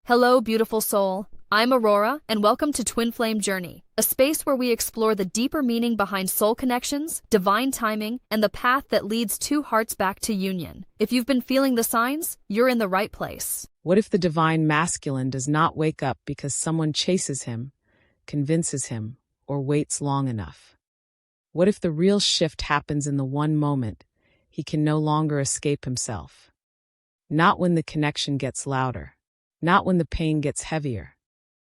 Hello, beautiful soul. I'm Aurora, and welcome to Twin Flame Journey, a space where we explore the deeper meaning behind soul connections, divine timing, and the path that leads two hearts back to union. If you've been feeling the signs, you're in the right place. What if the divine masculine does not wake up because someone chases him, convinces him, or waits long enough? What if the real shift happens in the one moment he can no longer escape himself? Not when the connection gets louder, not when the pain gets heavier,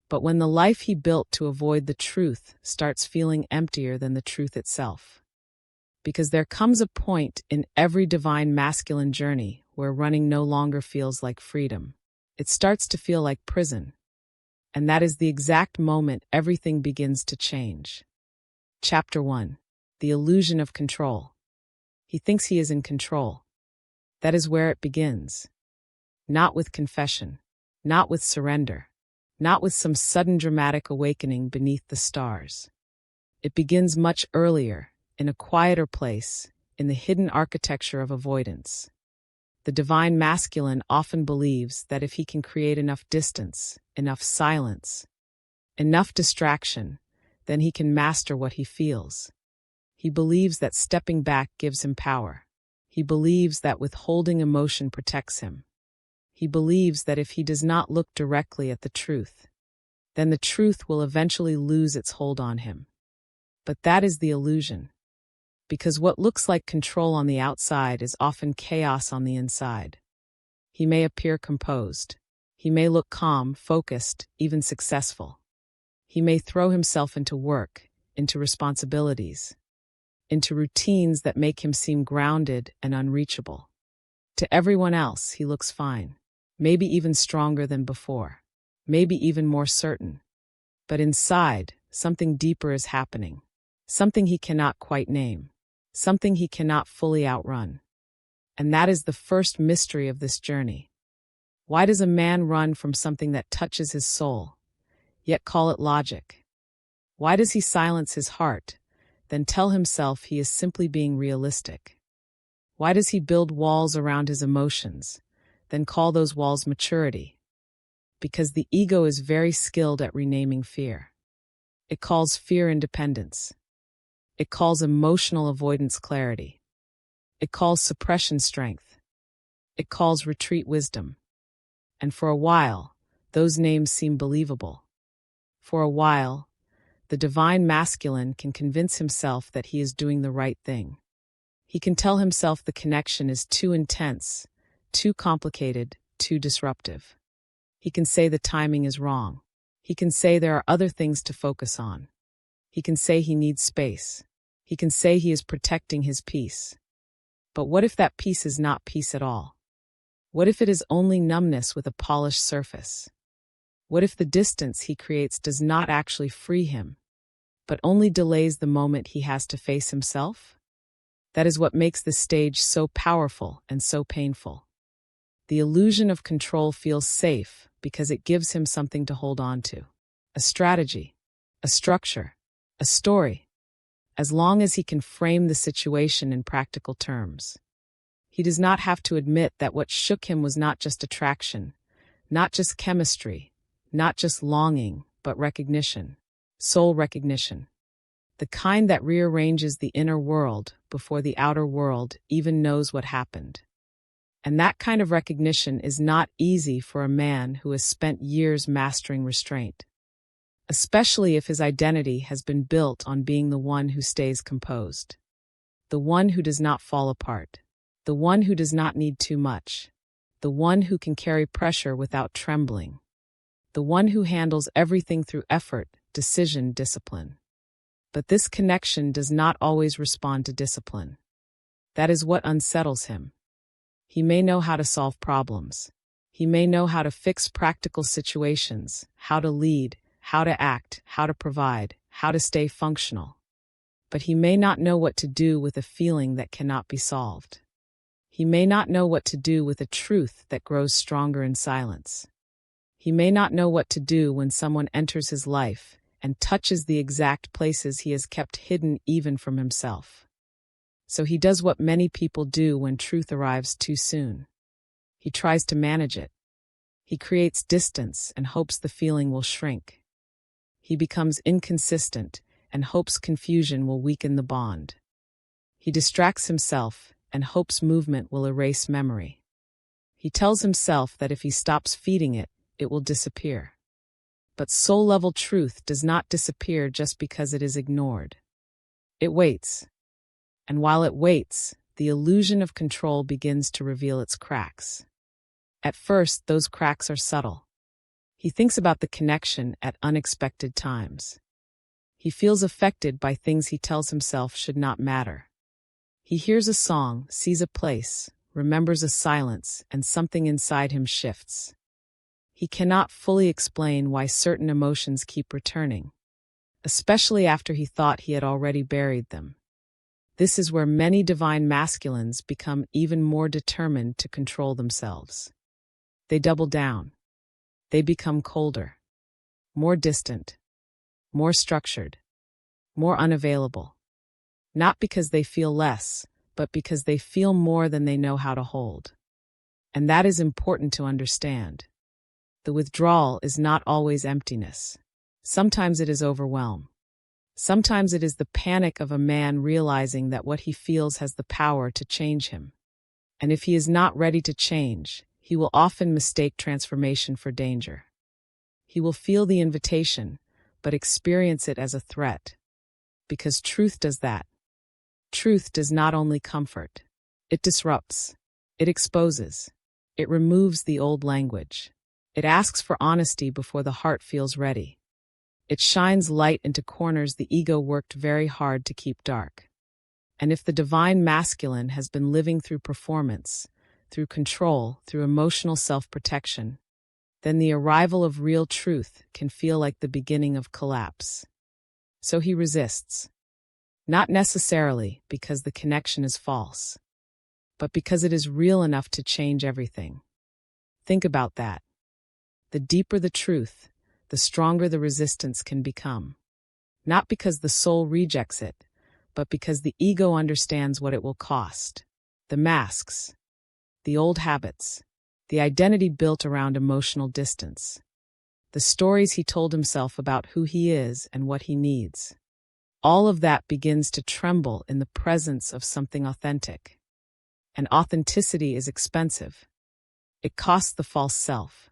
but when the life he built to avoid the truth starts feeling emptier than the truth itself. Because there comes a point in every divine masculine journey where running no longer feels like freedom. It starts to feel like prison. And that is the exact moment everything begins to change. Chapter 1. The Illusion of Control. He thinks he is in control. That is where it begins. Not with confession. Not with surrender. Not with some sudden dramatic awakening beneath the stars. It begins much earlier, in a quieter place, in the hidden architecture of avoidance. The divine masculine often believes that if he can create enough distance, enough silence, enough distraction, then he can master what he feels. He believes that stepping back gives him power. He believes that withholding emotion protects him. He believes that if he does not look directly at the truth, then the truth will eventually lose its hold on him. But that is the illusion. Because what looks like control on the outside is often chaos on the inside. He may appear composed. He may look calm, focused, even successful. He may throw himself into work, into responsibilities, into routines that make him seem grounded and unreachable. To everyone else, he looks fine. Maybe even stronger than before, maybe even more certain. But inside, something deeper is happening, something he cannot quite name, something he cannot fully outrun. And that is the first mystery of this journey. Why does a man run from something that touches his soul, yet call it logic? Why does he silence his heart, then tell himself he is simply being realistic? Why does he build walls around his emotions, then call those walls maturity? Because the ego is very skilled at renaming fear. It calls fear independence. It calls emotional avoidance clarity. It calls suppression strength. It calls retreat wisdom. And for a while, those names seem believable. For a while, the divine masculine can convince himself that he is doing the right thing. He can tell himself the connection is too intense, too complicated, too disruptive. He can say the timing is wrong. He can say there are other things to focus on. He can say he needs space. He can say he is protecting his peace. But what if that peace is not peace at all? What if it is only numbness with a polished surface? What if the distance he creates does not actually free him, but only delays the moment he has to face himself? That is what makes this stage so powerful and so painful. The illusion of control feels safe because it gives him something to hold on to. A strategy, a structure, a story, as long as he can frame the situation in practical terms. He does not have to admit that what shook him was not just attraction, not just chemistry, not just longing, but recognition, soul recognition. The kind that rearranges the inner world before the outer world even knows what happened. And that kind of recognition is not easy for a man who has spent years mastering restraint, especially if his identity has been built on being the one who stays composed, the one who does not fall apart, the one who does not need too much, the one who can carry pressure without trembling, the one who handles everything through effort, decision, discipline. But this connection does not always respond to discipline. That is what unsettles him. He may know how to solve problems. He may know how to fix practical situations, how to lead, how to act, how to provide, how to stay functional. But he may not know what to do with a feeling that cannot be solved. He may not know what to do with a truth that grows stronger in silence. He may not know what to do when someone enters his life and touches the exact places he has kept hidden even from himself. So he does what many people do when truth arrives too soon. He tries to manage it. He creates distance and hopes the feeling will shrink. He becomes inconsistent and hopes confusion will weaken the bond. He distracts himself and hopes movement will erase memory. He tells himself that if he stops feeding it, it will disappear. But soul-level truth does not disappear just because it is ignored. It waits. And while it waits, the illusion of control begins to reveal its cracks. At first, those cracks are subtle. He thinks about the connection at unexpected times. He feels affected by things he tells himself should not matter. He hears a song, sees a place, remembers a silence, and something inside him shifts. He cannot fully explain why certain emotions keep returning, especially after he thought he had already buried them. This is where many divine masculines become even more determined to control themselves. They double down. They become colder, more distant, more structured, more unavailable. Not because they feel less, but because they feel more than they know how to hold. And that is important to understand. The withdrawal is not always emptiness. Sometimes it is overwhelm. Sometimes it is the panic of a man realizing that what he feels has the power to change him. And if he is not ready to change, he will often mistake transformation for danger. He will feel the invitation, but experience it as a threat. Because truth does that. Truth does not only comfort. It disrupts. It exposes. It removes the old language. It asks for honesty before the heart feels ready. It shines light into corners the ego worked very hard to keep dark. And if the divine masculine has been living through performance, through control, through emotional self-protection, then the arrival of real truth can feel like the beginning of collapse. So he resists. Not necessarily because the connection is false, but because it is real enough to change everything. Think about that. The deeper the truth, the stronger the resistance can become. Not because the soul rejects it, but because the ego understands what it will cost. The masks, the old habits, the identity built around emotional distance, the stories he told himself about who he is and what he needs. All of that begins to tremble in the presence of something authentic. And authenticity is expensive. It costs the false self.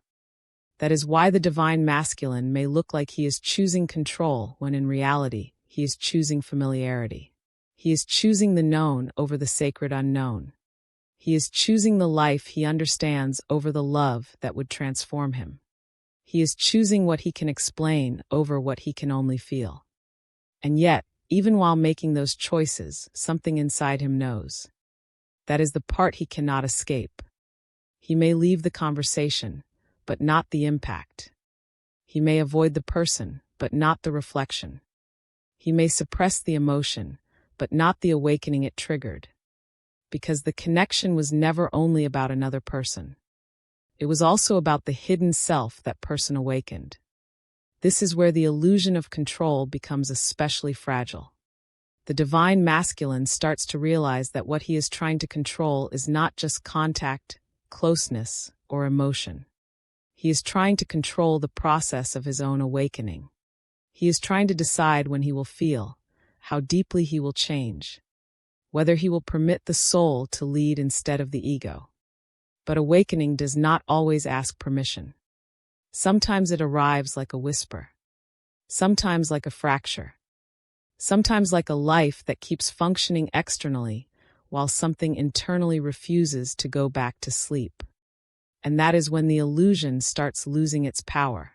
That is why the divine masculine may look like he is choosing control when in reality, he is choosing familiarity. He is choosing the known over the sacred unknown. He is choosing the life he understands over the love that would transform him. He is choosing what he can explain over what he can only feel. And yet, even while making those choices, something inside him knows. That is the part he cannot escape. He may leave the conversation, but not the impact. He may avoid the person, but not the reflection. He may suppress the emotion, but not the awakening it triggered. Because the connection was never only about another person. It was also about the hidden self that person awakened. This is where the illusion of control becomes especially fragile. The divine masculine starts to realize that what he is trying to control is not just contact, closeness, or emotion. He is trying to control the process of his own awakening. He is trying to decide when he will feel, how deeply he will change, whether he will permit the soul to lead instead of the ego. But awakening does not always ask permission. Sometimes it arrives like a whisper. Sometimes like a fracture. Sometimes like a life that keeps functioning externally while something internally refuses to go back to sleep. And that is when the illusion starts losing its power.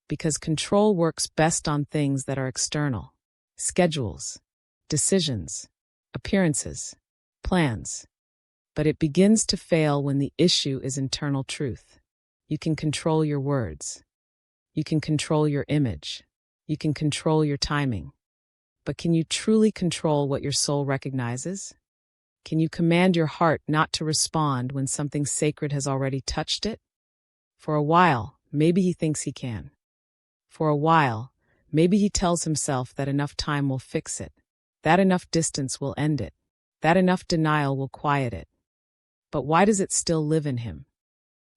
Because control works best on things that are external. Schedules, decisions, appearances, plans. But it begins to fail when the issue is internal truth. You can control your words. You can control your image. You can control your timing. But can you truly control what your soul recognizes? Can you command your heart not to respond when something sacred has already touched it? For a while, maybe he thinks he can. For a while, maybe he tells himself that enough time will fix it, that enough distance will end it, that enough denial will quiet it. But why does it still live in him?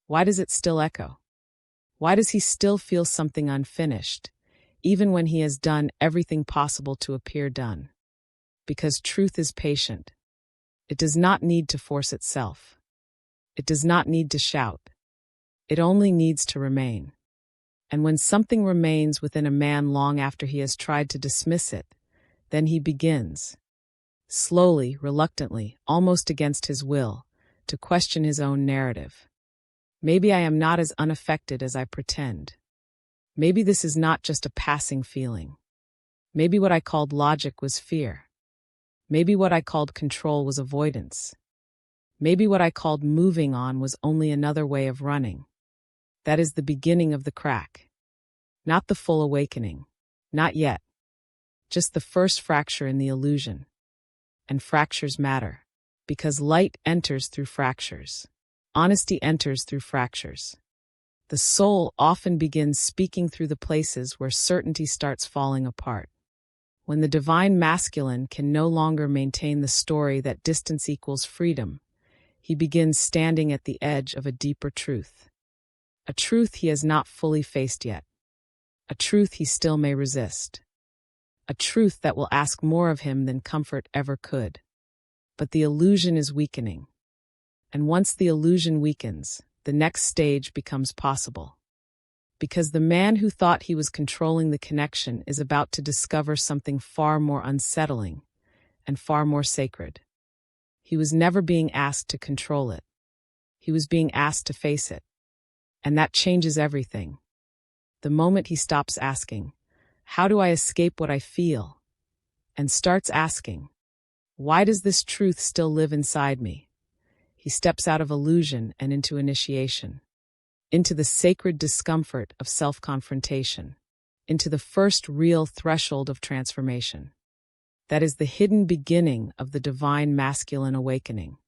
Why does it still echo? Why does he still feel something unfinished, even when he has done everything possible to appear done? Because truth is patient. It does not need to force itself. It does not need to shout. It only needs to remain. And when something remains within a man long after he has tried to dismiss it, then he begins, slowly, reluctantly, almost against his will, to question his own narrative. Maybe I am not as unaffected as I pretend. Maybe this is not just a passing feeling. Maybe what I called logic was fear. Maybe what I called control was avoidance. Maybe what I called moving on was only another way of running. That is the beginning of the crack. Not the full awakening. Not yet. Just the first fracture in the illusion. And fractures matter. Because light enters through fractures. Honesty enters through fractures. The soul often begins speaking through the places where certainty starts falling apart. When the divine masculine can no longer maintain the story that distance equals freedom, he begins standing at the edge of a deeper truth. A truth he has not fully faced yet. A truth he still may resist. A truth that will ask more of him than comfort ever could. But the illusion is weakening. And once the illusion weakens, the next stage becomes possible. Because the man who thought he was controlling the connection is about to discover something far more unsettling and far more sacred. He was never being asked to control it. He was being asked to face it. And that changes everything. The moment he stops asking, "How do I escape what I feel?" and starts asking, "Why does this truth still live inside me?" he steps out of illusion and into initiation, into the sacred discomfort of self-confrontation, into the first real threshold of transformation. That is the hidden beginning of the divine masculine awakening.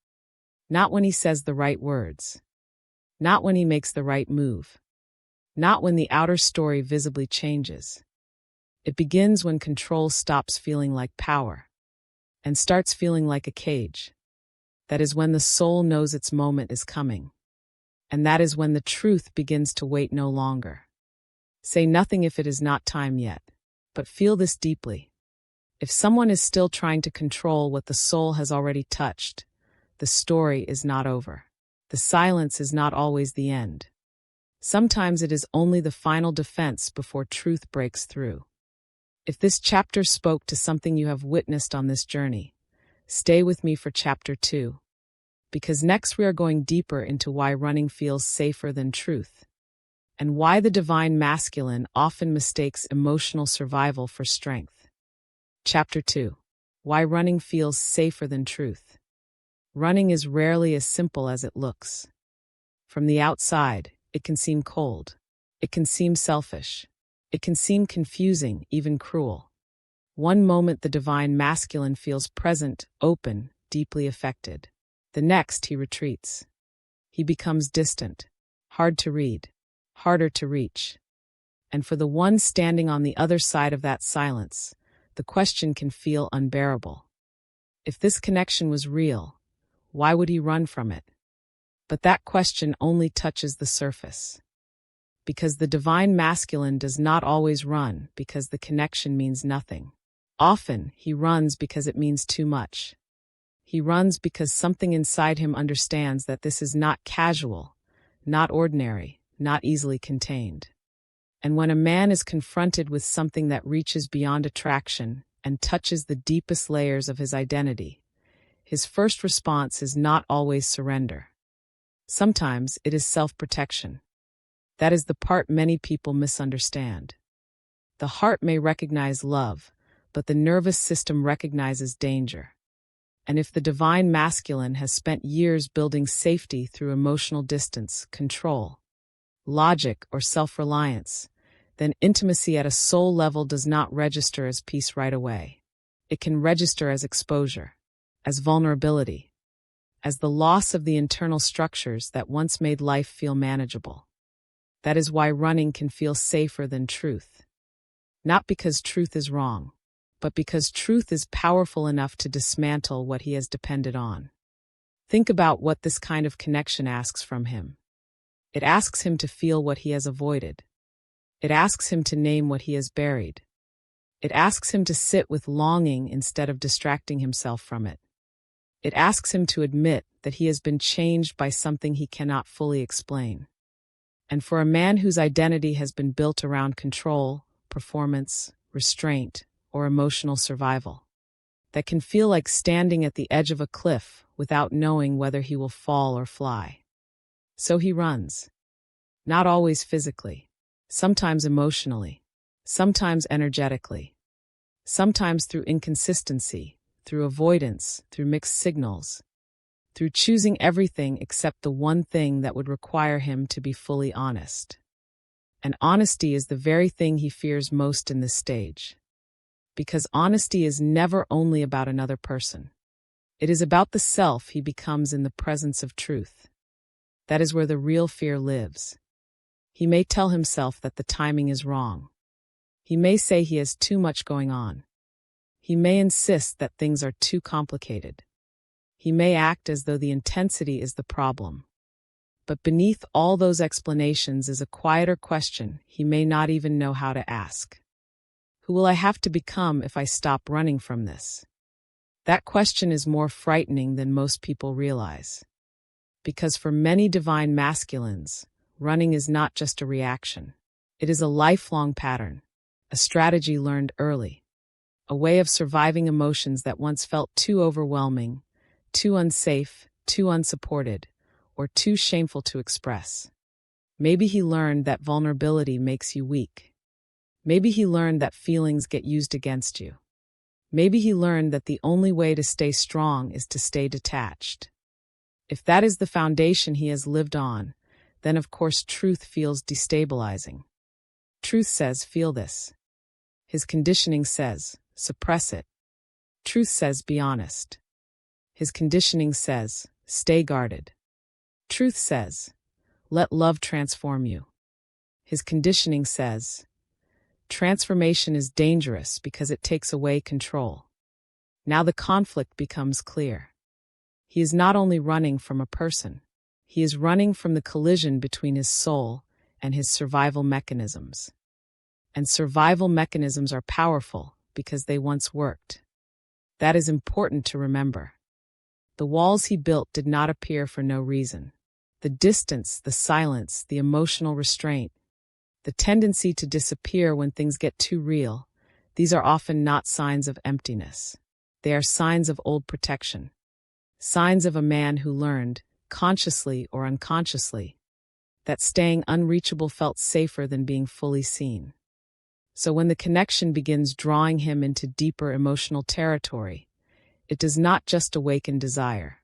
Not when he says the right words. Not when he makes the right move. Not when the outer story visibly changes. It begins when control stops feeling like power and starts feeling like a cage. That is when the soul knows its moment is coming. And that is when the truth begins to wait no longer. Say nothing if it is not time yet, but feel this deeply. If someone is still trying to control what the soul has already touched, the story is not over. The silence is not always the end. Sometimes it is only the final defense before truth breaks through. If this chapter spoke to something you have witnessed on this journey, stay with me for chapter 2. Because next we are going deeper into why running feels safer than truth, and why the divine masculine often mistakes emotional survival for strength. Chapter 2. Why running feels safer than truth. Running is rarely as simple as it looks. From the outside, it can seem cold. It can seem selfish. It can seem confusing, even cruel. One moment the divine masculine feels present, open, deeply affected. The next he retreats. He becomes distant, hard to read, harder to reach. And for the one standing on the other side of that silence, the question can feel unbearable. If this connection was real, why would he run from it? But that question only touches the surface. Because the divine masculine does not always run because the connection means nothing. Often, he runs because it means too much. He runs because something inside him understands that this is not casual, not ordinary, not easily contained. And when a man is confronted with something that reaches beyond attraction and touches the deepest layers of his identity, his first response is not always surrender. Sometimes it is self-protection. That is the part many people misunderstand. The heart may recognize love, but the nervous system recognizes danger. And if the divine masculine has spent years building safety through emotional distance, control, logic, or self-reliance, then intimacy at a soul level does not register as peace right away. It can register as exposure, as vulnerability, as the loss of the internal structures that once made life feel manageable. That is why running can feel safer than truth. Not because truth is wrong, but because truth is powerful enough to dismantle what he has depended on. Think about what this kind of connection asks from him. It asks him to feel what he has avoided. It asks him to name what he has buried. It asks him to sit with longing instead of distracting himself from it. It asks him to admit that he has been changed by something he cannot fully explain. And for a man whose identity has been built around control, performance, restraint, or emotional survival, that can feel like standing at the edge of a cliff without knowing whether he will fall or fly. So he runs. Not always physically, sometimes emotionally, sometimes energetically, sometimes through inconsistency, through avoidance, through mixed signals, through choosing everything except the one thing that would require him to be fully honest. And honesty is the very thing he fears most in this stage. Because honesty is never only about another person. It is about the self he becomes in the presence of truth. That is where the real fear lives. He may tell himself that the timing is wrong. He may say he has too much going on. He may insist that things are too complicated. He may act as though the intensity is the problem. But beneath all those explanations is a quieter question he may not even know how to ask. Who will I have to become if I stop running from this? That question is more frightening than most people realize. Because for many divine masculines, running is not just a reaction. It is a lifelong pattern, a strategy learned early, a way of surviving emotions that once felt too overwhelming, too unsafe, too unsupported, or too shameful to express. Maybe he learned that vulnerability makes you weak. Maybe he learned that feelings get used against you. Maybe he learned that the only way to stay strong is to stay detached. If that is the foundation he has lived on, then of course truth feels destabilizing. Truth says, feel this. His conditioning says, suppress it. Truth says, be honest. His conditioning says, stay guarded. Truth says, let love transform you. His conditioning says, transformation is dangerous because it takes away control. Now the conflict becomes clear. He is not only running from a person, he is running from the collision between his soul and his survival mechanisms. And survival mechanisms are powerful because they once worked. That is important to remember. The walls he built did not appear for no reason. The distance, the silence, the emotional restraint, the tendency to disappear when things get too real, these are often not signs of emptiness. They are signs of old protection. Signs of a man who learned, consciously or unconsciously, that staying unreachable felt safer than being fully seen. So when the connection begins drawing him into deeper emotional territory, it does not just awaken desire.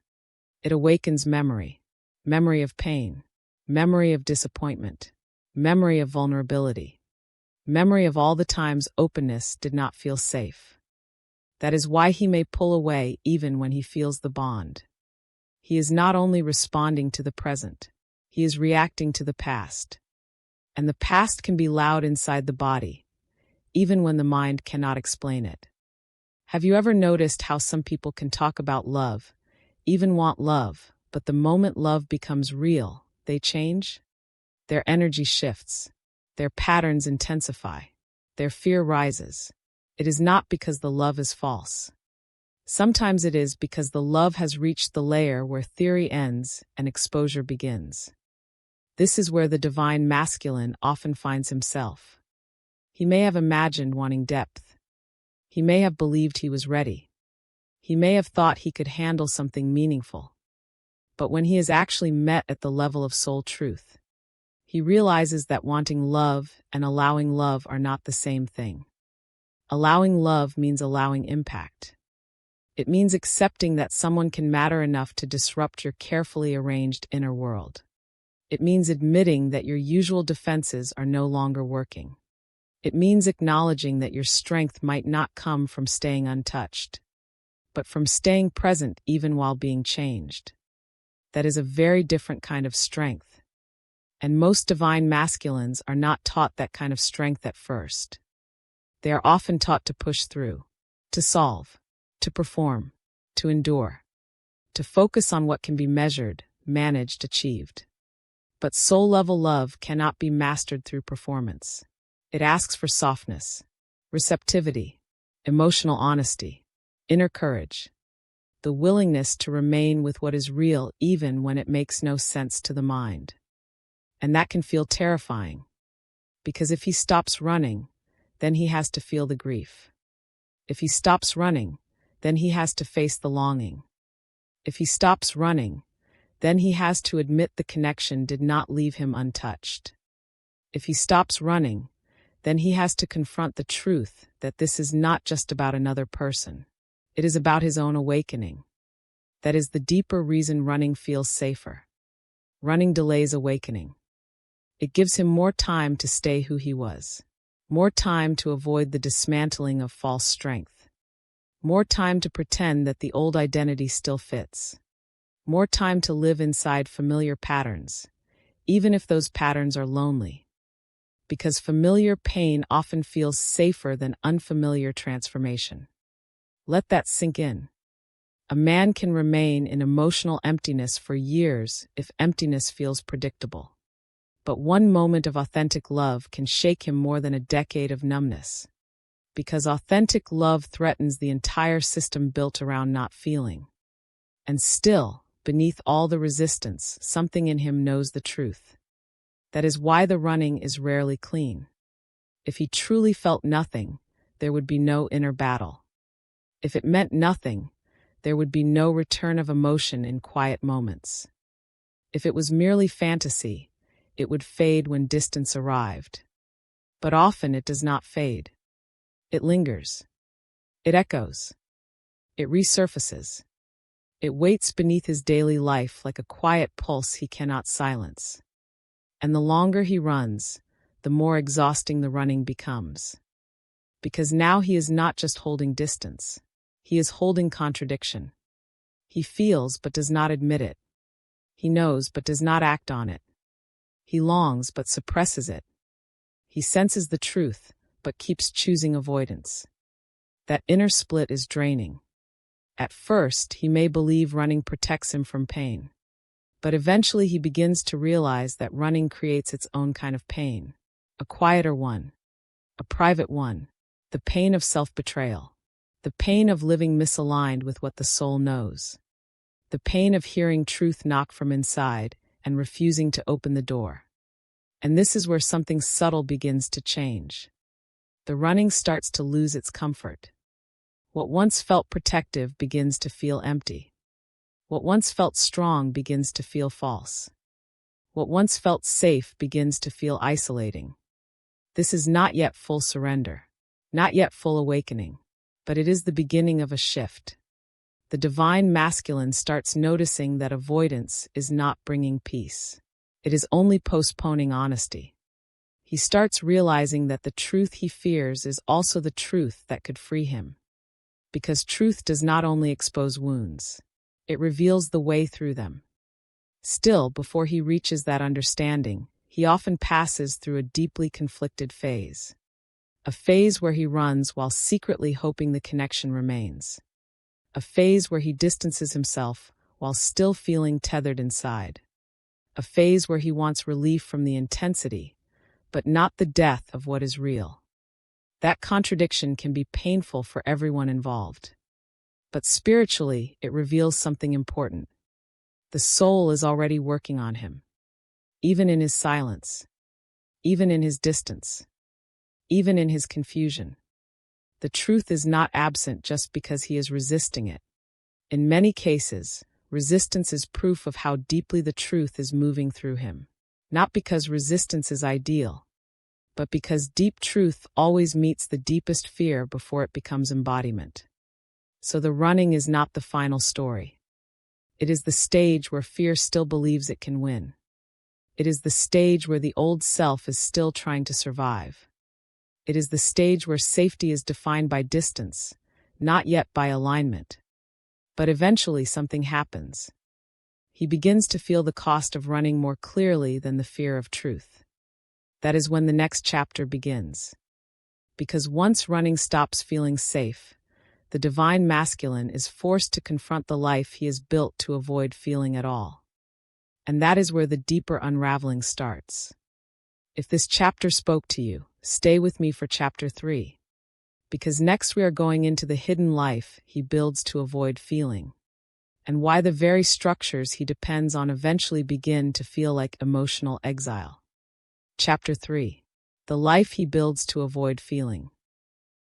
It awakens memory. Memory of pain. Memory of disappointment. Memory of vulnerability. Memory of all the times openness did not feel safe. That is why he may pull away even when he feels the bond. He is not only responding to the present, he is reacting to the past. And the past can be loud inside the body, even when the mind cannot explain it. Have you ever noticed how some people can talk about love, even want love, but the moment love becomes real, they change? Their energy shifts. Their patterns intensify. Their fear rises. It is not because the love is false. Sometimes it is because the love has reached the layer where theory ends and exposure begins. This is where the divine masculine often finds himself. He may have imagined wanting depth. He may have believed he was ready. He may have thought he could handle something meaningful. But when he is actually met at the level of soul truth, he realizes that wanting love and allowing love are not the same thing. Allowing love means allowing impact. It means accepting that someone can matter enough to disrupt your carefully arranged inner world. It means admitting that your usual defenses are no longer working. It means acknowledging that your strength might not come from staying untouched, but from staying present even while being changed. That is a very different kind of strength. And most divine masculines are not taught that kind of strength at first. They are often taught to push through, to solve, to perform, to endure, to focus on what can be measured, managed, achieved. But soul-level love cannot be mastered through performance. It asks for softness, receptivity, emotional honesty, inner courage, the willingness to remain with what is real even when it makes no sense to the mind. And that can feel terrifying, because if he stops running, then he has to feel the grief. If he stops running, then he has to face the longing. If he stops running, then he has to admit the connection did not leave him untouched. If he stops running, then he has to confront the truth that this is not just about another person. It is about his own awakening. That is the deeper reason running feels safer. Running delays awakening. It gives him more time to stay who he was, more time to avoid the dismantling of false strength, more time to pretend that the old identity still fits, more time to live inside familiar patterns, even if those patterns are lonely. Because familiar pain often feels safer than unfamiliar transformation. Let that sink in. A man can remain in emotional emptiness for years if emptiness feels predictable. But one moment of authentic love can shake him more than a decade of numbness. Because authentic love threatens the entire system built around not feeling. And still, beneath all the resistance, something in him knows the truth. That is why the running is rarely clean. If he truly felt nothing, there would be no inner battle. If it meant nothing, there would be no return of emotion in quiet moments. If it was merely fantasy, it would fade when distance arrived. But often it does not fade. It lingers. It echoes. It resurfaces. It waits beneath his daily life like a quiet pulse he cannot silence. And the longer he runs, the more exhausting the running becomes. Because now he is not just holding distance. He is holding contradiction. He feels but does not admit it. He knows but does not act on it. He longs but suppresses it. He senses the truth but keeps choosing avoidance. That inner split is draining. At first, he may believe running protects him from pain. But eventually he begins to realize that running creates its own kind of pain. A quieter one. A private one. The pain of self-betrayal. The pain of living misaligned with what the soul knows. The pain of hearing truth knock from inside and refusing to open the door. And this is where something subtle begins to change. The running starts to lose its comfort. What once felt protective begins to feel empty. What once felt strong begins to feel false. What once felt safe begins to feel isolating. This is not yet full surrender, not yet full awakening, but it is the beginning of a shift. The divine masculine starts noticing that avoidance is not bringing peace. It is only postponing honesty. He starts realizing that the truth he fears is also the truth that could free him. Because truth does not only expose wounds, it reveals the way through them. Still, before he reaches that understanding, he often passes through a deeply conflicted phase. A phase where he runs while secretly hoping the connection remains. A phase where he distances himself while still feeling tethered inside. A phase where he wants relief from the intensity, but not the death of what is real. That contradiction can be painful for everyone involved. But spiritually, it reveals something important. The soul is already working on him. Even in his silence. Even in his distance. Even in his confusion. The truth is not absent just because he is resisting it. In many cases, resistance is proof of how deeply the truth is moving through him. Not because resistance is ideal, but because deep truth always meets the deepest fear before it becomes embodiment. So the running is not the final story. It is the stage where fear still believes it can win. It is the stage where the old self is still trying to survive. It is the stage where safety is defined by distance, not yet by alignment. But eventually something happens. He begins to feel the cost of running more clearly than the fear of truth. That is when the next chapter begins. Because once running stops feeling safe, the divine masculine is forced to confront the life he has built to avoid feeling at all. And that is where the deeper unraveling starts. If this chapter spoke to you, stay with me for chapter 3. Because next we are going into the hidden life he builds to avoid feeling, and why the very structures he depends on eventually begin to feel like emotional exile. Chapter 3. The life he builds to avoid feeling.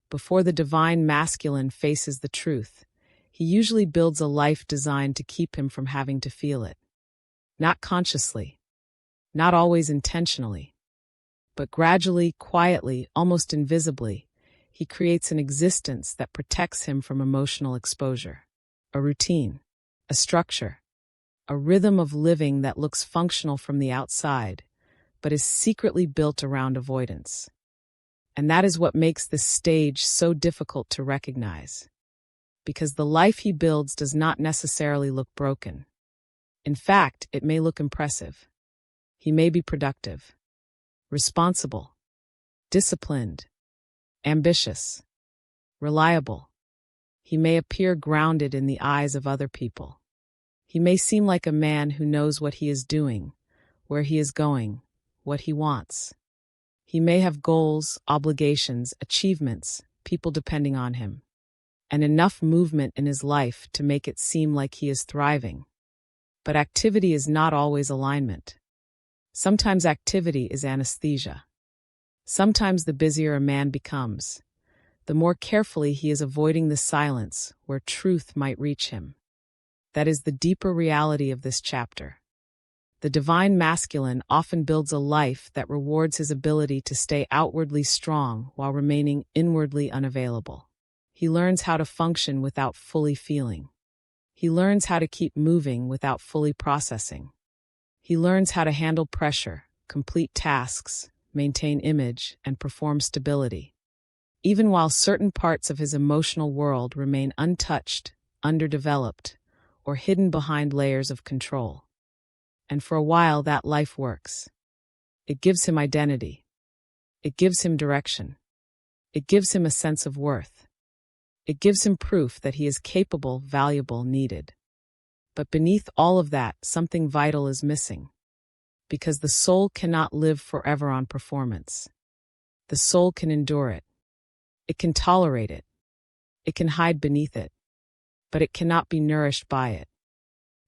Before the divine masculine faces the truth, he usually builds a life designed to keep him from having to feel it. Not consciously, not always intentionally, but gradually, quietly, almost invisibly, he creates an existence that protects him from emotional exposure. A routine, a structure, a rhythm of living that looks functional from the outside, but is secretly built around avoidance. And that is what makes this stage so difficult to recognize. Because the life he builds does not necessarily look broken. In fact, it may look impressive. He may be productive, responsible, disciplined, ambitious, reliable. He may appear grounded in the eyes of other people. He may seem like a man who knows what he is doing, where he is going, what he wants. He may have goals, obligations, achievements, people depending on him, and enough movement in his life to make it seem like he is thriving. But activity is not always alignment. Sometimes activity is anesthesia. Sometimes the busier a man becomes, the more carefully he is avoiding the silence where truth might reach him. That is the deeper reality of this chapter. The divine masculine often builds a life that rewards his ability to stay outwardly strong while remaining inwardly unavailable. He learns how to function without fully feeling. He learns how to keep moving without fully processing. He learns how to handle pressure, complete tasks, maintain image, and perform stability, even while certain parts of his emotional world remain untouched, underdeveloped, or hidden behind layers of control. And for a while that life works. It gives him identity. It gives him direction. It gives him a sense of worth. It gives him proof that he is capable, valuable, needed. But beneath all of that, something vital is missing. Because the soul cannot live forever on performance. The soul can endure it. It can tolerate it. It can hide beneath it. But it cannot be nourished by it.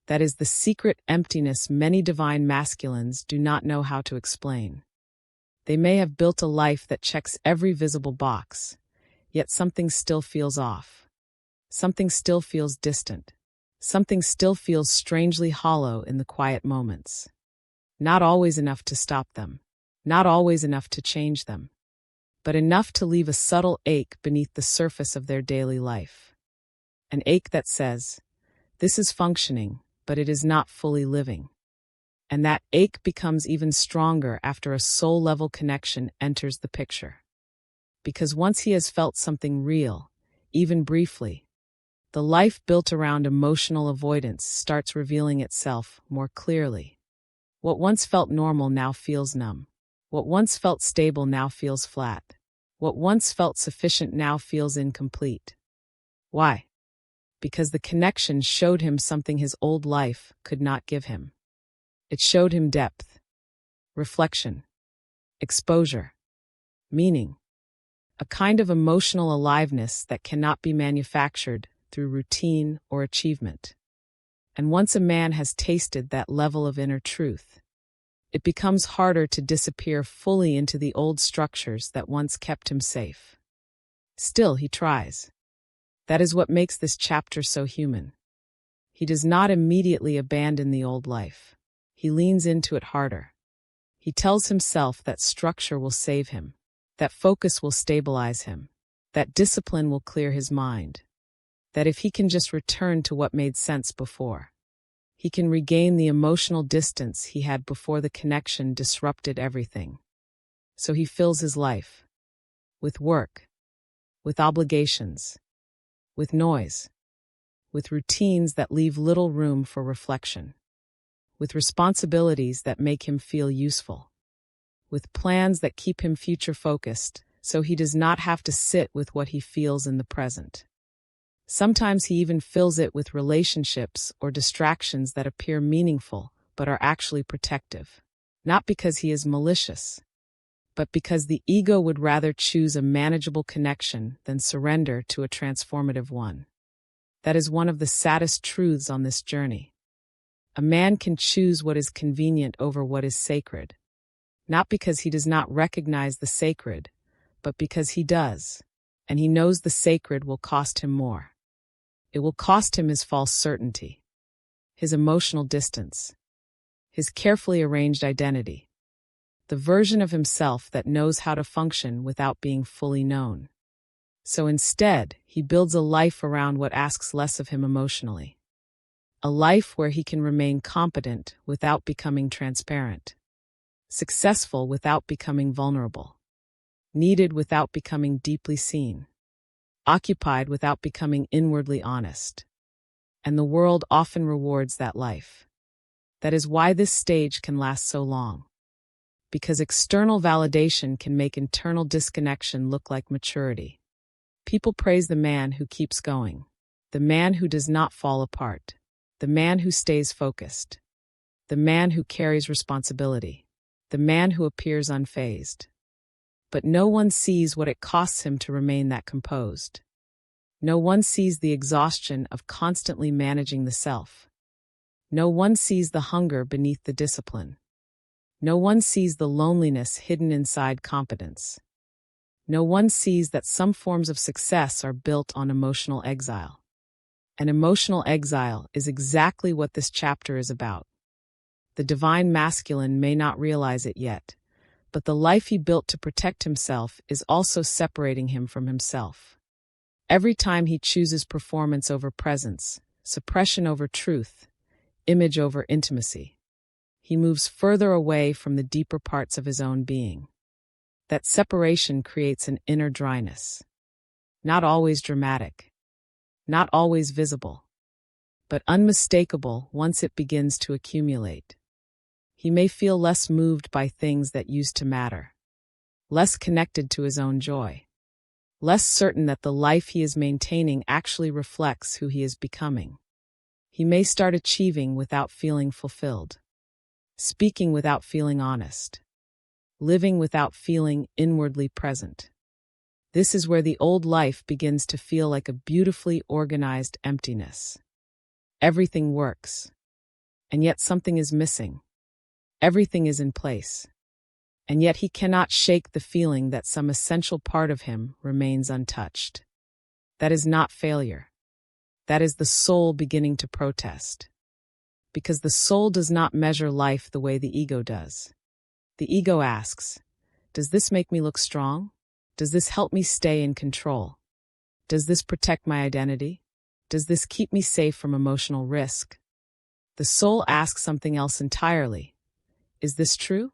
That is the secret emptiness many divine masculines do not know how to explain. They may have built a life that checks every visible box, yet something still feels off. Something still feels distant. Something still feels strangely hollow in the quiet moments. Not always enough to stop them. Not always enough to change them. But enough to leave a subtle ache beneath the surface of their daily life. An ache that says, "This is functioning, but it is not fully living." And that ache becomes even stronger after a soul-level connection enters the picture. Because once he has felt something real, even briefly, the life built around emotional avoidance starts revealing itself more clearly. What once felt normal now feels numb. What once felt stable now feels flat. What once felt sufficient now feels incomplete. Why? Because the connection showed him something his old life could not give him. It showed him depth, reflection, exposure, meaning, a kind of emotional aliveness that cannot be manufactured through routine or achievement. And once a man has tasted that level of inner truth, it becomes harder to disappear fully into the old structures that once kept him safe. Still, he tries. That is what makes this chapter so human. He does not immediately abandon the old life. He leans into it harder. He tells himself that structure will save him, that focus will stabilize him, that discipline will clear his mind, that if he can just return to what made sense before, he can regain the emotional distance he had before the connection disrupted everything. So he fills his life with work, with obligations, with noise, with routines that leave little room for reflection, with responsibilities that make him feel useful, with plans that keep him future-focused so he does not have to sit with what he feels in the present. Sometimes he even fills it with relationships or distractions that appear meaningful but are actually protective. Not because he is malicious, but because the ego would rather choose a manageable connection than surrender to a transformative one. That is one of the saddest truths on this journey. A man can choose what is convenient over what is sacred, not because he does not recognize the sacred, but because he does, and he knows the sacred will cost him more. It will cost him his false certainty, his emotional distance, his carefully arranged identity, the version of himself that knows how to function without being fully known. So instead, he builds a life around what asks less of him emotionally. A life where he can remain competent without becoming transparent, successful without becoming vulnerable, needed without becoming deeply seen, occupied without becoming inwardly honest. And the world often rewards that life. That is why this stage can last so long. Because external validation can make internal disconnection look like maturity. People praise the man who keeps going, the man who does not fall apart, the man who stays focused, the man who carries responsibility, the man who appears unfazed. But no one sees what it costs him to remain that composed. No one sees the exhaustion of constantly managing the self. No one sees the hunger beneath the discipline. No one sees the loneliness hidden inside competence. No one sees that some forms of success are built on emotional exile. And emotional exile is exactly what this chapter is about. The divine masculine may not realize it yet, but the life he built to protect himself is also separating him from himself. Every time he chooses performance over presence, suppression over truth, image over intimacy, he moves further away from the deeper parts of his own being. That separation creates an inner dryness. Not always dramatic, not always visible, but unmistakable once it begins to accumulate. He may feel less moved by things that used to matter, less connected to his own joy, less certain that the life he is maintaining actually reflects who he is becoming. He may start achieving without feeling fulfilled, speaking without feeling honest, living without feeling inwardly present. This is where the old life begins to feel like a beautifully organized emptiness. Everything works, and yet something is missing. Everything is in place, and yet he cannot shake the feeling that some essential part of him remains untouched. That is not failure. That is the soul beginning to protest. Because the soul does not measure life the way the ego does. The ego asks, does this make me look strong? Does this help me stay in control? Does this protect my identity? Does this keep me safe from emotional risk? The soul asks something else entirely. Is this true?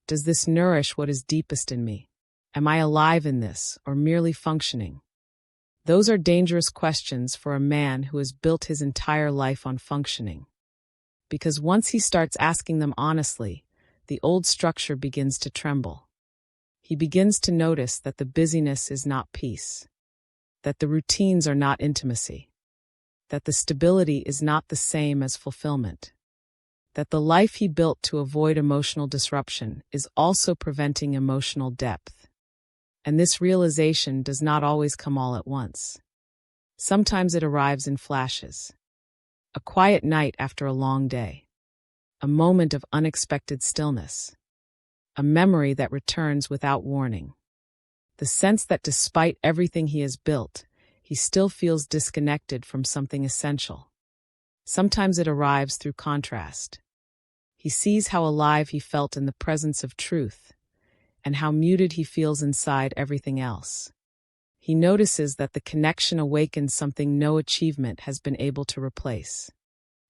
Does this nourish what is deepest in me? Am I alive in this, or merely functioning? Those are dangerous questions for a man who has built his entire life on functioning. Because once he starts asking them honestly, the old structure begins to tremble. He begins to notice that the busyness is not peace, that the routines are not intimacy, that the stability is not the same as fulfillment, that the life he built to avoid emotional disruption is also preventing emotional depth. And this realization does not always come all at once. Sometimes it arrives in flashes. A quiet night after a long day. A moment of unexpected stillness. A memory that returns without warning. The sense that despite everything he has built, he still feels disconnected from something essential. Sometimes it arrives through contrast. He sees how alive he felt in the presence of truth, and how muted he feels inside everything else. He notices that the connection awakens something no achievement has been able to replace.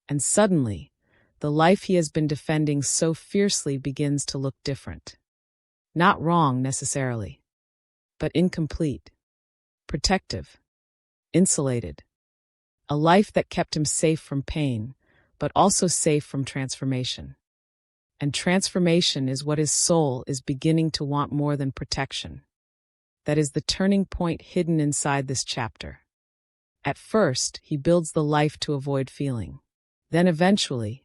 And suddenly, the life he has been defending so fiercely begins to look different. Not wrong necessarily, but incomplete, protective, insulated. A life that kept him safe from pain, but also safe from transformation. And transformation is what his soul is beginning to want more than protection. That is the turning point hidden inside this chapter. At first, he builds the life to avoid feeling. Then eventually,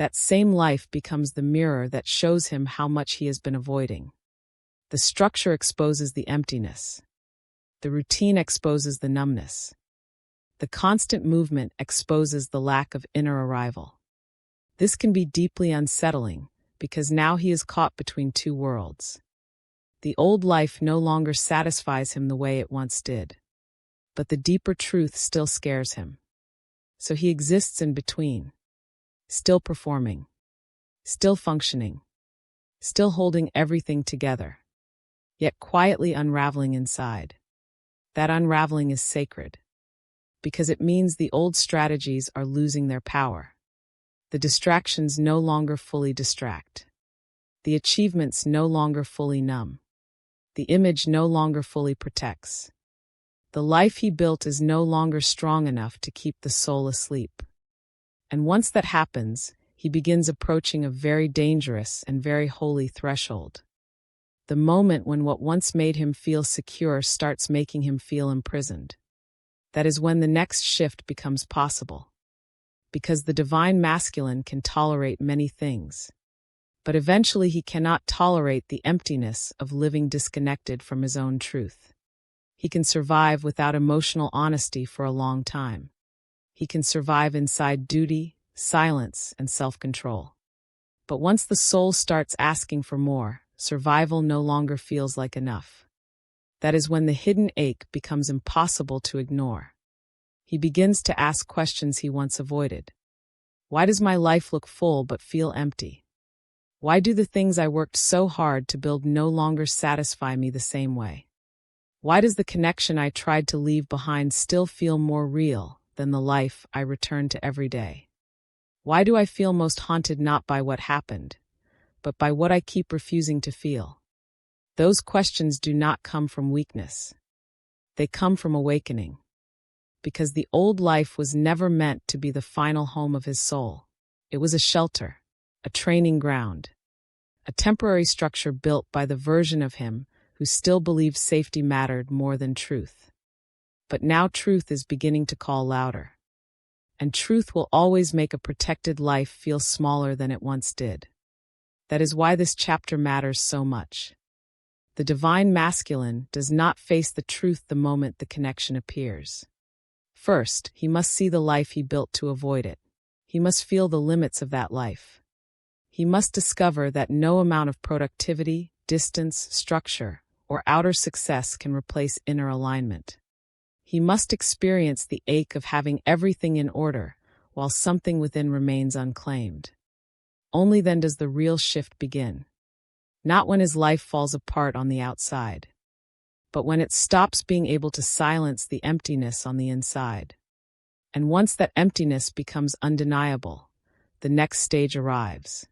that same life becomes the mirror that shows him how much he has been avoiding. The structure exposes the emptiness. The routine exposes the numbness. The constant movement exposes the lack of inner arrival. This can be deeply unsettling because now he is caught between two worlds. The old life no longer satisfies him the way it once did. But the deeper truth still scares him. So he exists in between, still performing, still functioning, still holding everything together, yet quietly unraveling inside. That unraveling is sacred, because it means the old strategies are losing their power. The distractions no longer fully distract. The achievements no longer fully numb. The image no longer fully protects. The life he built is no longer strong enough to keep the soul asleep. And once that happens, he begins approaching a very dangerous and very holy threshold. The moment when what once made him feel secure starts making him feel imprisoned. That is when the next shift becomes possible. Because the divine masculine can tolerate many things. But eventually he cannot tolerate the emptiness of living disconnected from his own truth. He can survive without emotional honesty for a long time. He can survive inside duty, silence, and self-control. But once the soul starts asking for more, survival no longer feels like enough. That is when the hidden ache becomes impossible to ignore. He begins to ask questions he once avoided. Why does my life look full but feel empty? Why do the things I worked so hard to build no longer satisfy me the same way? Why does the connection I tried to leave behind still feel more real than the life I return to every day? Why do I feel most haunted not by what happened, but by what I keep refusing to feel? Those questions do not come from weakness. They come from awakening. Because the old life was never meant to be the final home of his soul. It was a shelter, a training ground, a temporary structure built by the version of him who still believed safety mattered more than truth. But now truth is beginning to call louder. And truth will always make a protected life feel smaller than it once did. That is why this chapter matters so much. The divine masculine does not face the truth the moment the connection appears. First, he must see the life he built to avoid it. He must feel the limits of that life. He must discover that no amount of productivity, distance, structure, or outer success can replace inner alignment. He must experience the ache of having everything in order while something within remains unclaimed. Only then does the real shift begin. Not when his life falls apart on the outside, but when it stops being able to silence the emptiness on the inside. And once that emptiness becomes undeniable, the next stage arrives.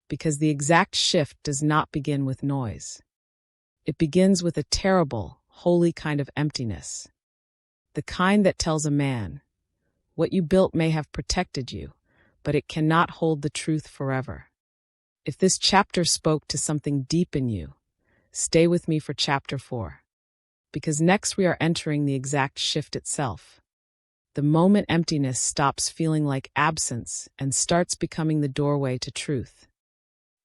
Because the exact shift does not begin with noise. It begins with a terrible, holy kind of emptiness. The kind that tells a man, what you built may have protected you, but it cannot hold the truth forever. If this chapter spoke to something deep in you, stay with me for chapter 4. Because next we are entering the exact shift itself. The moment emptiness stops feeling like absence and starts becoming the doorway to truth.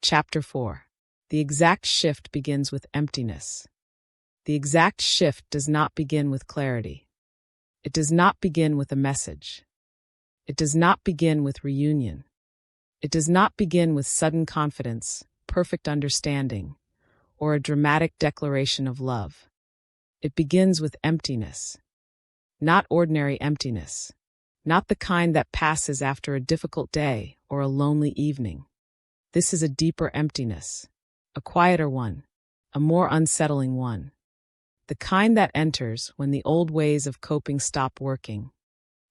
Chapter 4. The exact shift begins with emptiness. The exact shift does not begin with clarity. It does not begin with a message. It does not begin with reunion. It does not begin with sudden confidence, perfect understanding, or a dramatic declaration of love. It begins with emptiness. Not ordinary emptiness. Not the kind that passes after a difficult day or a lonely evening. This is a deeper emptiness, a quieter one, a more unsettling one. The kind that enters when the old ways of coping stop working,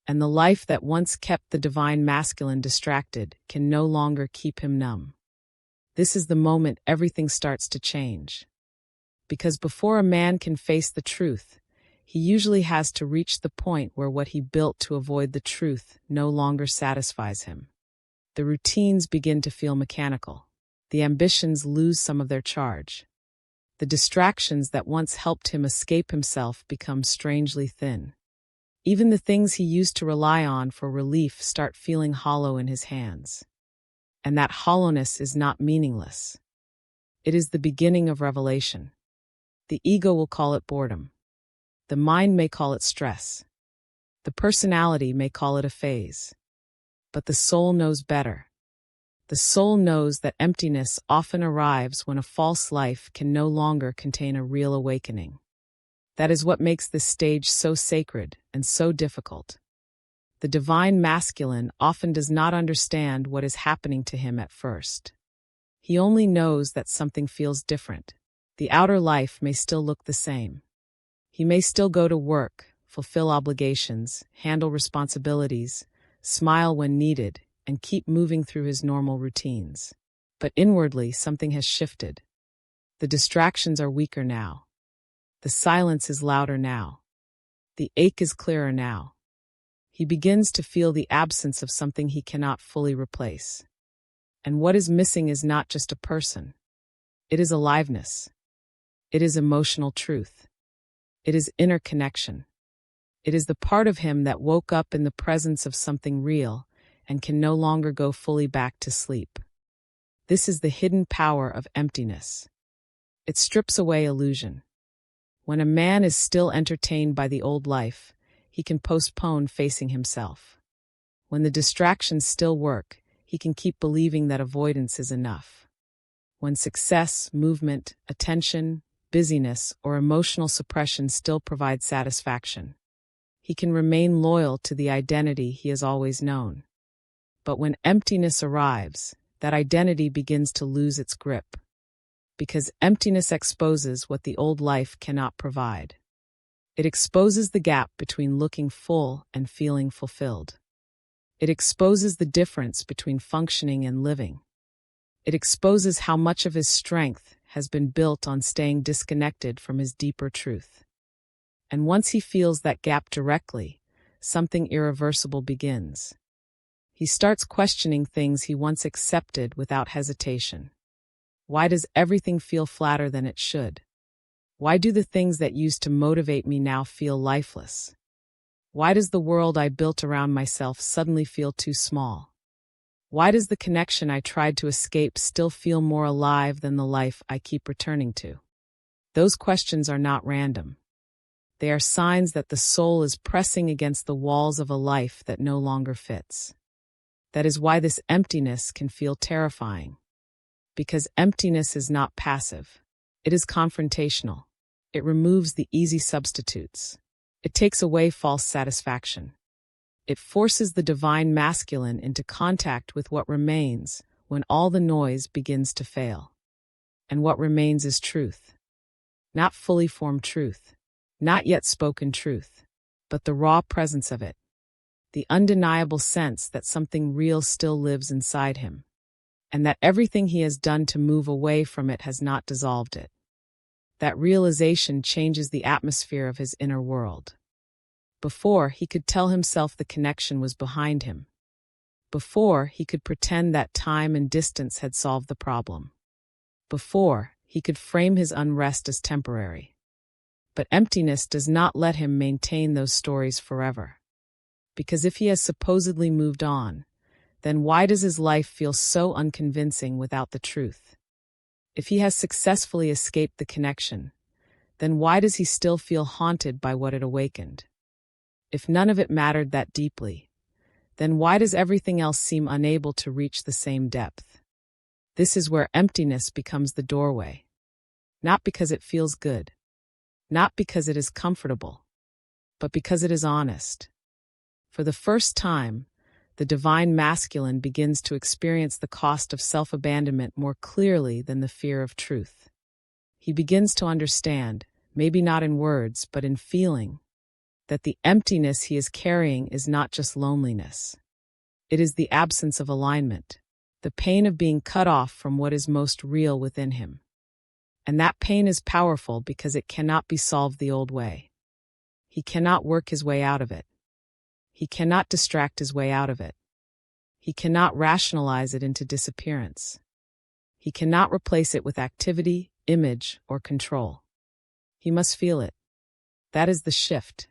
and the life that once kept the divine masculine distracted can no longer keep him numb. This is the moment everything starts to change. Because before a man can face the truth, he usually has to reach the point where what he built to avoid the truth no longer satisfies him. The routines begin to feel mechanical. The ambitions lose some of their charge. The distractions that once helped him escape himself become strangely thin. Even the things he used to rely on for relief start feeling hollow in his hands. And that hollowness is not meaningless. It is the beginning of revelation. The ego will call it boredom. The mind may call it stress. The personality may call it a phase. But the soul knows better. The soul knows that emptiness often arrives when a false life can no longer contain a real awakening. That is what makes this stage so sacred and so difficult. The divine masculine often does not understand what is happening to him at first. He only knows that something feels different. The outer life may still look the same. He may still go to work, fulfill obligations, handle responsibilities, smile when needed, and keep moving through his normal routines. But inwardly, something has shifted. The distractions are weaker now. The silence is louder now. The ache is clearer now. He begins to feel the absence of something he cannot fully replace. And what is missing is not just a person. It is aliveness. It is emotional truth. It is inner connection. It is the part of him that woke up in the presence of something real and can no longer go fully back to sleep. This is the hidden power of emptiness. It strips away illusion. When a man is still entertained by the old life, he can postpone facing himself. When the distractions still work, he can keep believing that avoidance is enough. When success, movement, attention, busyness, or emotional suppression still provide satisfaction, he can remain loyal to the identity he has always known. But when emptiness arrives, that identity begins to lose its grip. Because emptiness exposes what the old life cannot provide. It exposes the gap between looking full and feeling fulfilled. It exposes the difference between functioning and living. It exposes how much of his strength has been built on staying disconnected from his deeper truth. And once he feels that gap directly, something irreversible begins. He starts questioning things he once accepted without hesitation. Why does everything feel flatter than it should? Why do the things that used to motivate me now feel lifeless? Why does the world I built around myself suddenly feel too small? Why does the connection I tried to escape still feel more alive than the life I keep returning to? Those questions are not random. They are signs that the soul is pressing against the walls of a life that no longer fits. That is why this emptiness can feel terrifying. Because emptiness is not passive. It is confrontational. It removes the easy substitutes. It takes away false satisfaction. It forces the divine masculine into contact with what remains when all the noise begins to fail. And what remains is truth. Not fully formed truth. Not yet spoken truth. But the raw presence of it. The undeniable sense that something real still lives inside him. And that everything he has done to move away from it has not dissolved it. That realization changes the atmosphere of his inner world. Before, he could tell himself the connection was behind him. Before, he could pretend that time and distance had solved the problem. Before, he could frame his unrest as temporary. But emptiness does not let him maintain those stories forever. Because if he has supposedly moved on, then why does his life feel so unconvincing without the truth? If he has successfully escaped the connection, then why does he still feel haunted by what it awakened? If none of it mattered that deeply, then why does everything else seem unable to reach the same depth? This is where emptiness becomes the doorway. Not because it feels good, not because it is comfortable, but because it is honest. For the first time, the divine masculine begins to experience the cost of self-abandonment more clearly than the fear of truth. He begins to understand, maybe not in words, but in feeling, that the emptiness he is carrying is not just loneliness. It is the absence of alignment, the pain of being cut off from what is most real within him. And that pain is powerful because it cannot be solved the old way. He cannot work his way out of it. He cannot distract his way out of it. He cannot rationalize it into disappearance. He cannot replace it with activity, image, or control. He must feel it. That is the shift.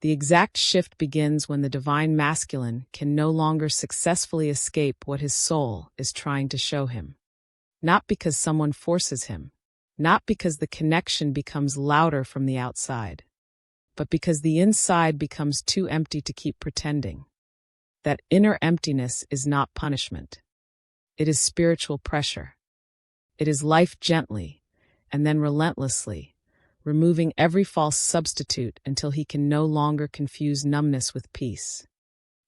The exact shift begins when the divine masculine can no longer successfully escape what his soul is trying to show him. Not because someone forces him, not because the connection becomes louder from the outside, but because the inside becomes too empty to keep pretending. That inner emptiness is not punishment. It is spiritual pressure. It is life gently, and then relentlessly, removing every false substitute until he can no longer confuse numbness with peace.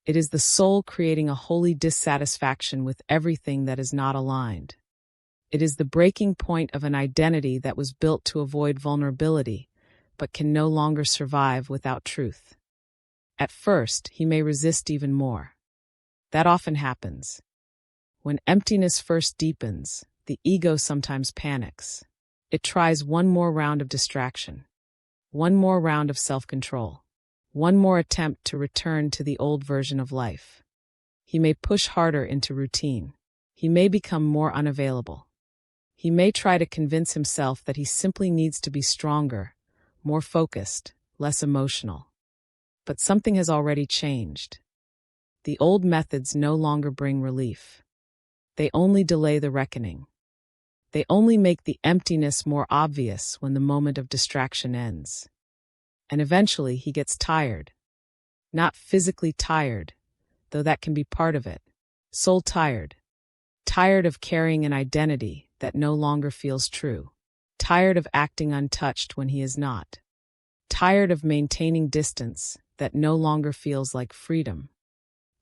It is the soul creating a holy dissatisfaction with everything that is not aligned. It is the breaking point of an identity that was built to avoid vulnerability, but can no longer survive without truth. At first, he may resist even more. That often happens. When emptiness first deepens, the ego sometimes panics. It tries one more round of distraction, one more round of self-control, one more attempt to return to the old version of life. He may push harder into routine. He may become more unavailable. He may try to convince himself that he simply needs to be stronger, more focused, less emotional. But something has already changed. The old methods no longer bring relief. They only delay the reckoning. They only make the emptiness more obvious when the moment of distraction ends. And eventually he gets tired. Not physically tired, though that can be part of it. Soul tired. Tired of carrying an identity that no longer feels true. Tired of acting untouched when he is not. Tired of maintaining distance that no longer feels like freedom.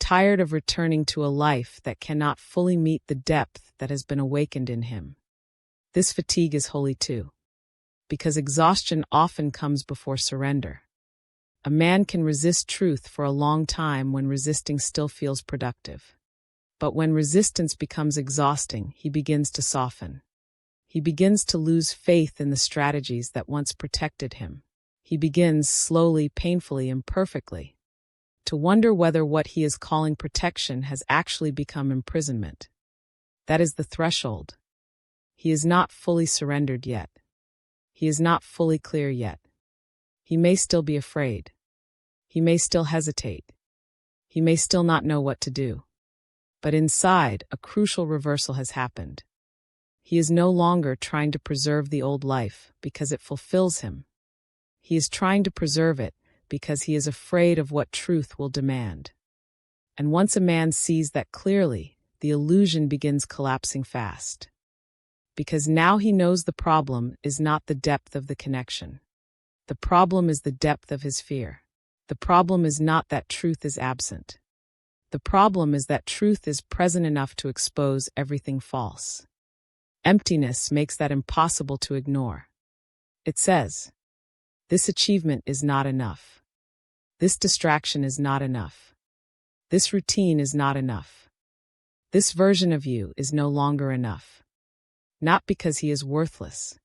Tired of returning to a life that cannot fully meet the depth that has been awakened in him. This fatigue is holy too, because exhaustion often comes before surrender. A man can resist truth for a long time when resisting still feels productive. But when resistance becomes exhausting, he begins to soften. He begins to lose faith in the strategies that once protected him. He begins slowly, painfully, imperfectly, to wonder whether what he is calling protection has actually become imprisonment. That is the threshold. He is not fully surrendered yet. He is not fully clear yet. He may still be afraid. He may still hesitate. He may still not know what to do. But inside, a crucial reversal has happened. He is no longer trying to preserve the old life because it fulfills him. He is trying to preserve it because he is afraid of what truth will demand. And once a man sees that clearly, the illusion begins collapsing fast. Because now he knows the problem is not the depth of the connection. The problem is the depth of his fear. The problem is not that truth is absent. The problem is that truth is present enough to expose everything false. Emptiness makes that impossible to ignore. It says, this achievement is not enough. This distraction is not enough. This routine is not enough. This version of you is no longer enough. Not because he is worthless,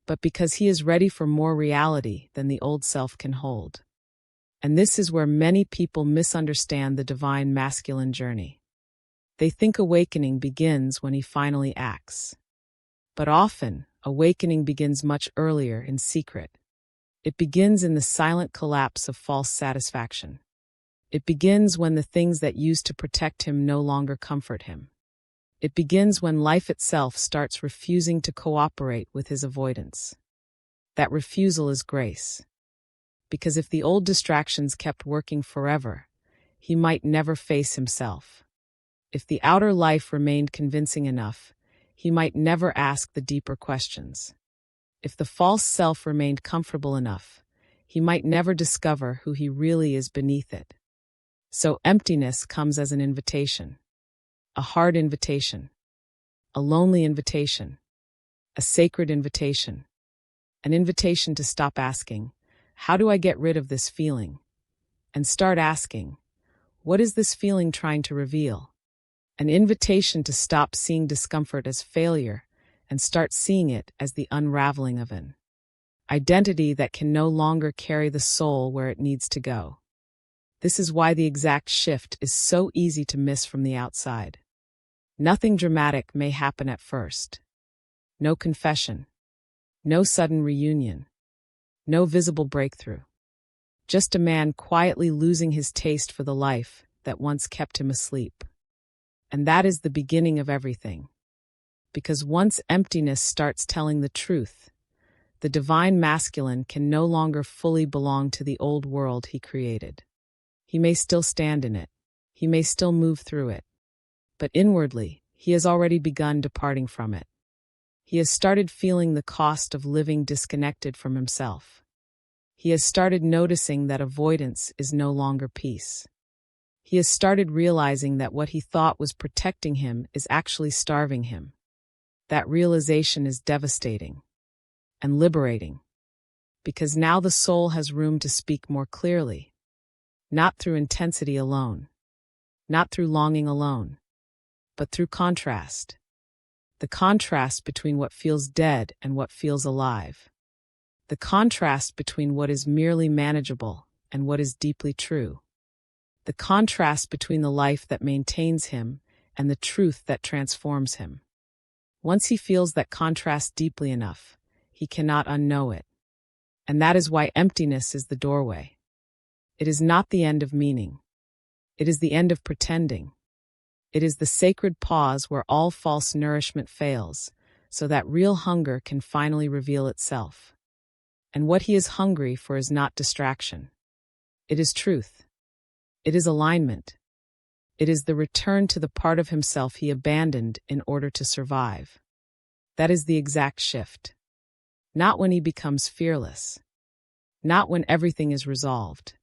but because he is ready for more reality than the old self can hold. And this is where many people misunderstand the divine masculine journey. They think awakening begins when he finally acts. But often, awakening begins much earlier in secret. It begins in the silent collapse of false satisfaction. It begins when the things that used to protect him no longer comfort him. It begins when life itself starts refusing to cooperate with his avoidance. That refusal is grace. Because if the old distractions kept working forever, he might never face himself. If the outer life remained convincing enough, he might never ask the deeper questions. If the false self remained comfortable enough, he might never discover who he really is beneath it. So emptiness comes as an invitation. A hard invitation, a lonely invitation, a sacred invitation, an invitation to stop asking, how do I get rid of this feeling? And start asking, what is this feeling trying to reveal? An invitation to stop seeing discomfort as failure and start seeing it as the unraveling of an identity that can no longer carry the soul where it needs to go. This is why the exact shift is so easy to miss from the outside. Nothing dramatic may happen at first. No confession. No sudden reunion. No visible breakthrough. just a man quietly losing his taste for the life that once kept him asleep. And that is the beginning of everything. Because once emptiness starts telling the truth, the divine masculine can no longer fully belong to the old world he created. He may still stand in it. He may still move through it. But inwardly, he has already begun departing from it. He has started feeling the cost of living disconnected from himself. He has started noticing that avoidance is no longer peace. He has started realizing that what he thought was protecting him is actually starving him. That realization is devastating and liberating, because now the soul has room to speak more clearly, not through intensity alone, not through longing alone, but through contrast. The contrast between what feels dead and what feels alive. The contrast between what is merely manageable and what is deeply true. The contrast between the life that maintains him and the truth that transforms him. Once he feels that contrast deeply enough, he cannot unknow it. And that is why emptiness is the doorway. It is not the end of meaning. It is the end of pretending. It is the sacred pause where all false nourishment fails, so that real hunger can finally reveal itself. And what he is hungry for is not distraction. It is truth. It is alignment. It is the return to the part of himself he abandoned in order to survive. That is the exact shift. Not when he becomes fearless. Not when everything is resolved.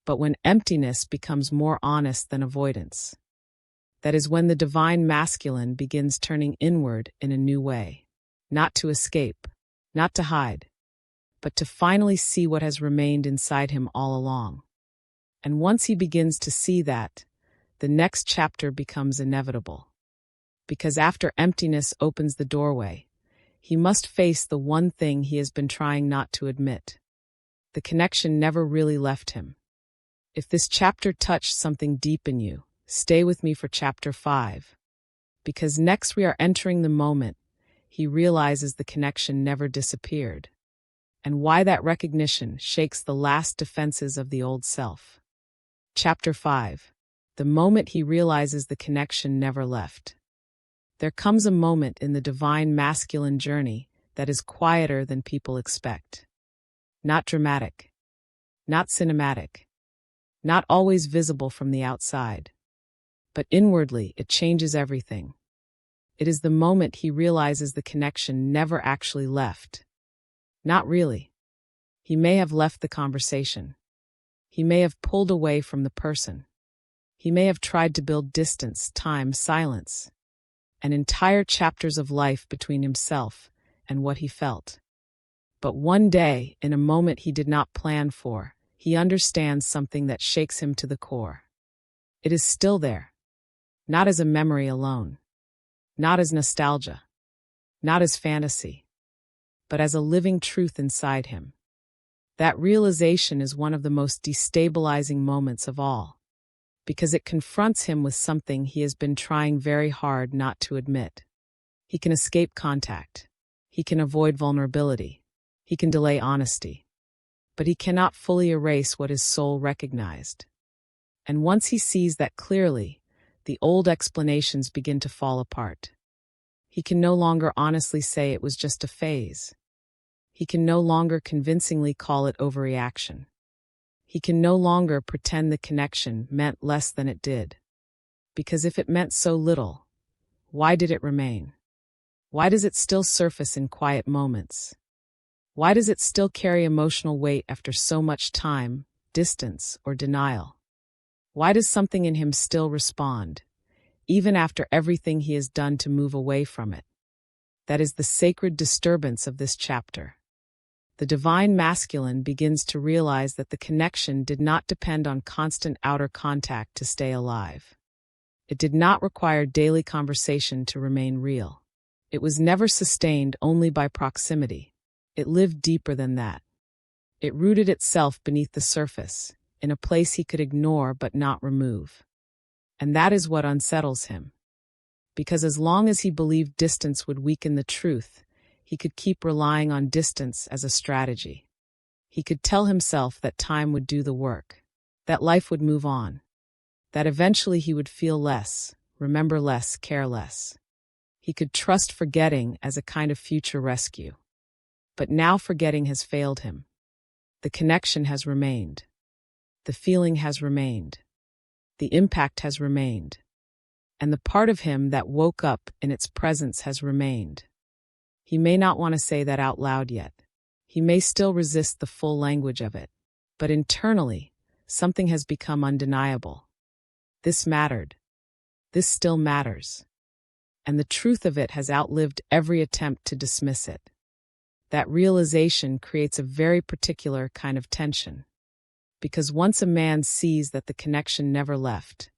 But when emptiness becomes more honest than avoidance. That is when the divine masculine begins turning inward in a new way. Not to escape, not to hide, but to finally see what has remained inside him all along. And once he begins to see that, the next chapter becomes inevitable. Because after emptiness opens the doorway, he must face the one thing he has been trying not to admit. The connection never really left him. If this chapter touched something deep in you, stay with me for chapter 5. Because next we are entering the moment he realizes the connection never disappeared, and why that recognition shakes the last defenses of the old self. Chapter 5. The moment he realizes the connection never left. There comes a moment in the divine masculine journey that is quieter than people expect. Not dramatic. Not cinematic. Not always visible from the outside. But inwardly, it changes everything. It is the moment he realizes the connection never actually left. Not really. He may have left the conversation. He may have pulled away from the person. He may have tried to build distance, time, silence, and entire chapters of life between himself and what he felt. But one day, in a moment he did not plan for, he understands something that shakes him to the core. It is still there, not as a memory alone, not as nostalgia, not as fantasy, but as a living truth inside him. That realization is one of the most destabilizing moments of all, because it confronts him with something he has been trying very hard not to admit. He can escape contact. He can avoid vulnerability. He can delay honesty. But he cannot fully erase what his soul recognized. And once he sees that clearly, the old explanations begin to fall apart. He can no longer honestly say it was just a phase. He can no longer convincingly call it overreaction. He can no longer pretend the connection meant less than it did. Because if it meant so little, why did it remain? Why does it still surface in quiet moments? Why does it still carry emotional weight after so much time, distance, or denial? Why does something in him still respond, even after everything he has done to move away from it? That is the sacred disturbance of this chapter. The divine masculine begins to realize that the connection did not depend on constant outer contact to stay alive. It did not require daily conversation to remain real. It was never sustained only by proximity. It lived deeper than that. It rooted itself beneath the surface, in a place he could ignore but not remove. And that is what unsettles him. Because as long as he believed distance would weaken the truth, he could keep relying on distance as a strategy. He could tell himself that time would do the work, that life would move on, that eventually he would feel less, remember less, care less. He could trust forgetting as a kind of future rescue. But now forgetting has failed him. The connection has remained. The feeling has remained. The impact has remained. And the part of him that woke up in its presence has remained. He may not want to say that out loud yet. He may still resist the full language of it. But internally, something has become undeniable. This mattered. This still matters. And the truth of it has outlived every attempt to dismiss it. That realization creates a very particular kind of tension. Because once a man sees that the connection never left,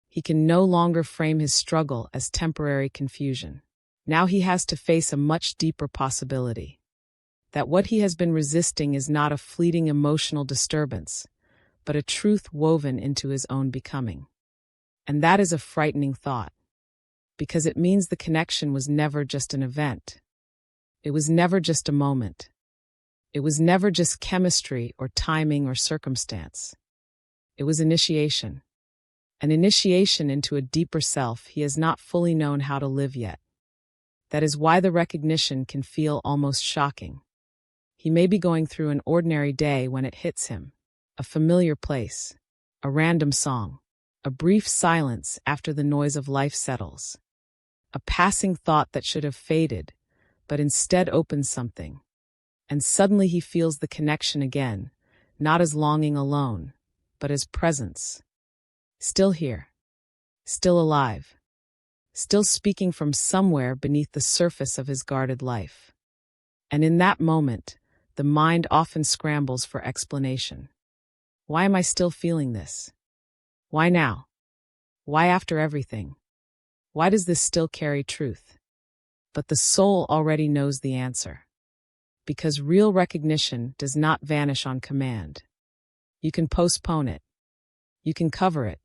he can no longer frame his struggle as temporary confusion. Now he has to face a much deeper possibility. That what he has been resisting is not a fleeting emotional disturbance, but a truth woven into his own becoming. And that is a frightening thought. Because it means the connection was never just an event. It was never just a moment. It was never just chemistry or timing or circumstance. It was initiation. An initiation into a deeper self he has not fully known how to live yet. That is why the recognition can feel almost shocking. He may be going through an ordinary day when it hits him. A familiar place. A random song. A brief silence after the noise of life settles. A passing thought that should have faded, but instead opens something. And suddenly he feels the connection again, not as longing alone, but as presence. Still here. Still alive. Still speaking from somewhere beneath the surface of his guarded life. And in that moment, the mind often scrambles for explanation. Why am I still feeling this? Why now? Why after everything? Why does this still carry truth? But the soul already knows the answer. Because real recognition does not vanish on command. You can postpone it. You can cover it.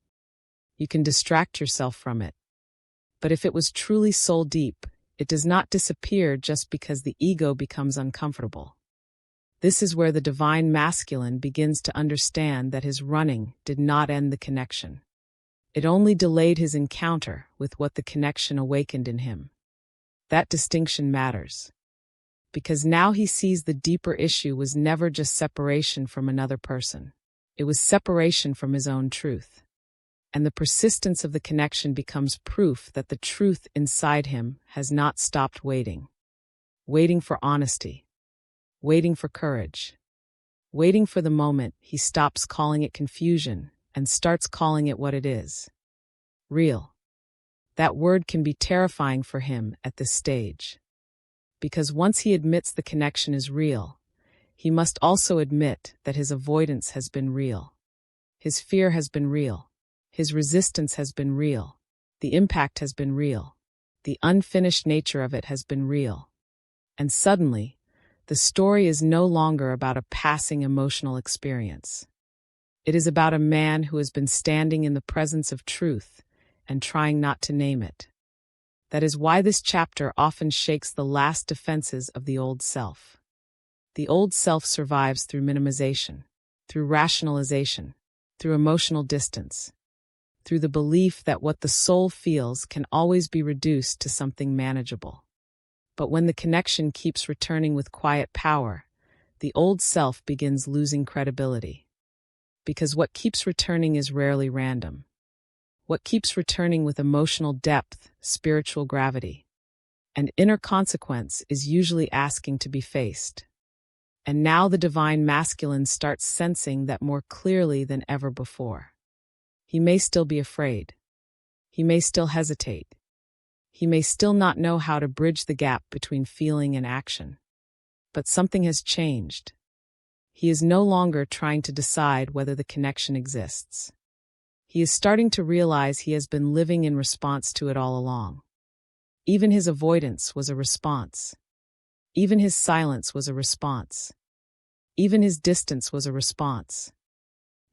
You can distract yourself from it. But if it was truly soul deep, it does not disappear just because the ego becomes uncomfortable. This is where the divine masculine begins to understand that his running did not end the connection. It only delayed his encounter with what the connection awakened in him. That distinction matters. Because now he sees the deeper issue was never just separation from another person. It was separation from his own truth. And the persistence of the connection becomes proof that the truth inside him has not stopped waiting. Waiting for honesty. Waiting for courage. Waiting for the moment he stops calling it confusion and starts calling it what it is. Real. That word can be terrifying for him at this stage. Because once he admits the connection is real, he must also admit that his avoidance has been real. His fear has been real. His resistance has been real. The impact has been real. The unfinished nature of it has been real. And suddenly, the story is no longer about a passing emotional experience. It is about a man who has been standing in the presence of truth and trying not to name it. That is why this chapter often shakes the last defenses of the old self. The old self survives through minimization, through rationalization, through emotional distance, through the belief that what the soul feels can always be reduced to something manageable. But when the connection keeps returning with quiet power, the old self begins losing credibility. Because what keeps returning is rarely random. What keeps returning with emotional depth, spiritual gravity, and inner consequence is usually asking to be faced. And now the divine masculine starts sensing that more clearly than ever before. He may still be afraid. He may still hesitate. He may still not know how to bridge the gap between feeling and action. But something has changed. He is no longer trying to decide whether the connection exists. He is starting to realize he has been living in response to it all along. Even his avoidance was a response. Even his silence was a response. Even his distance was a response.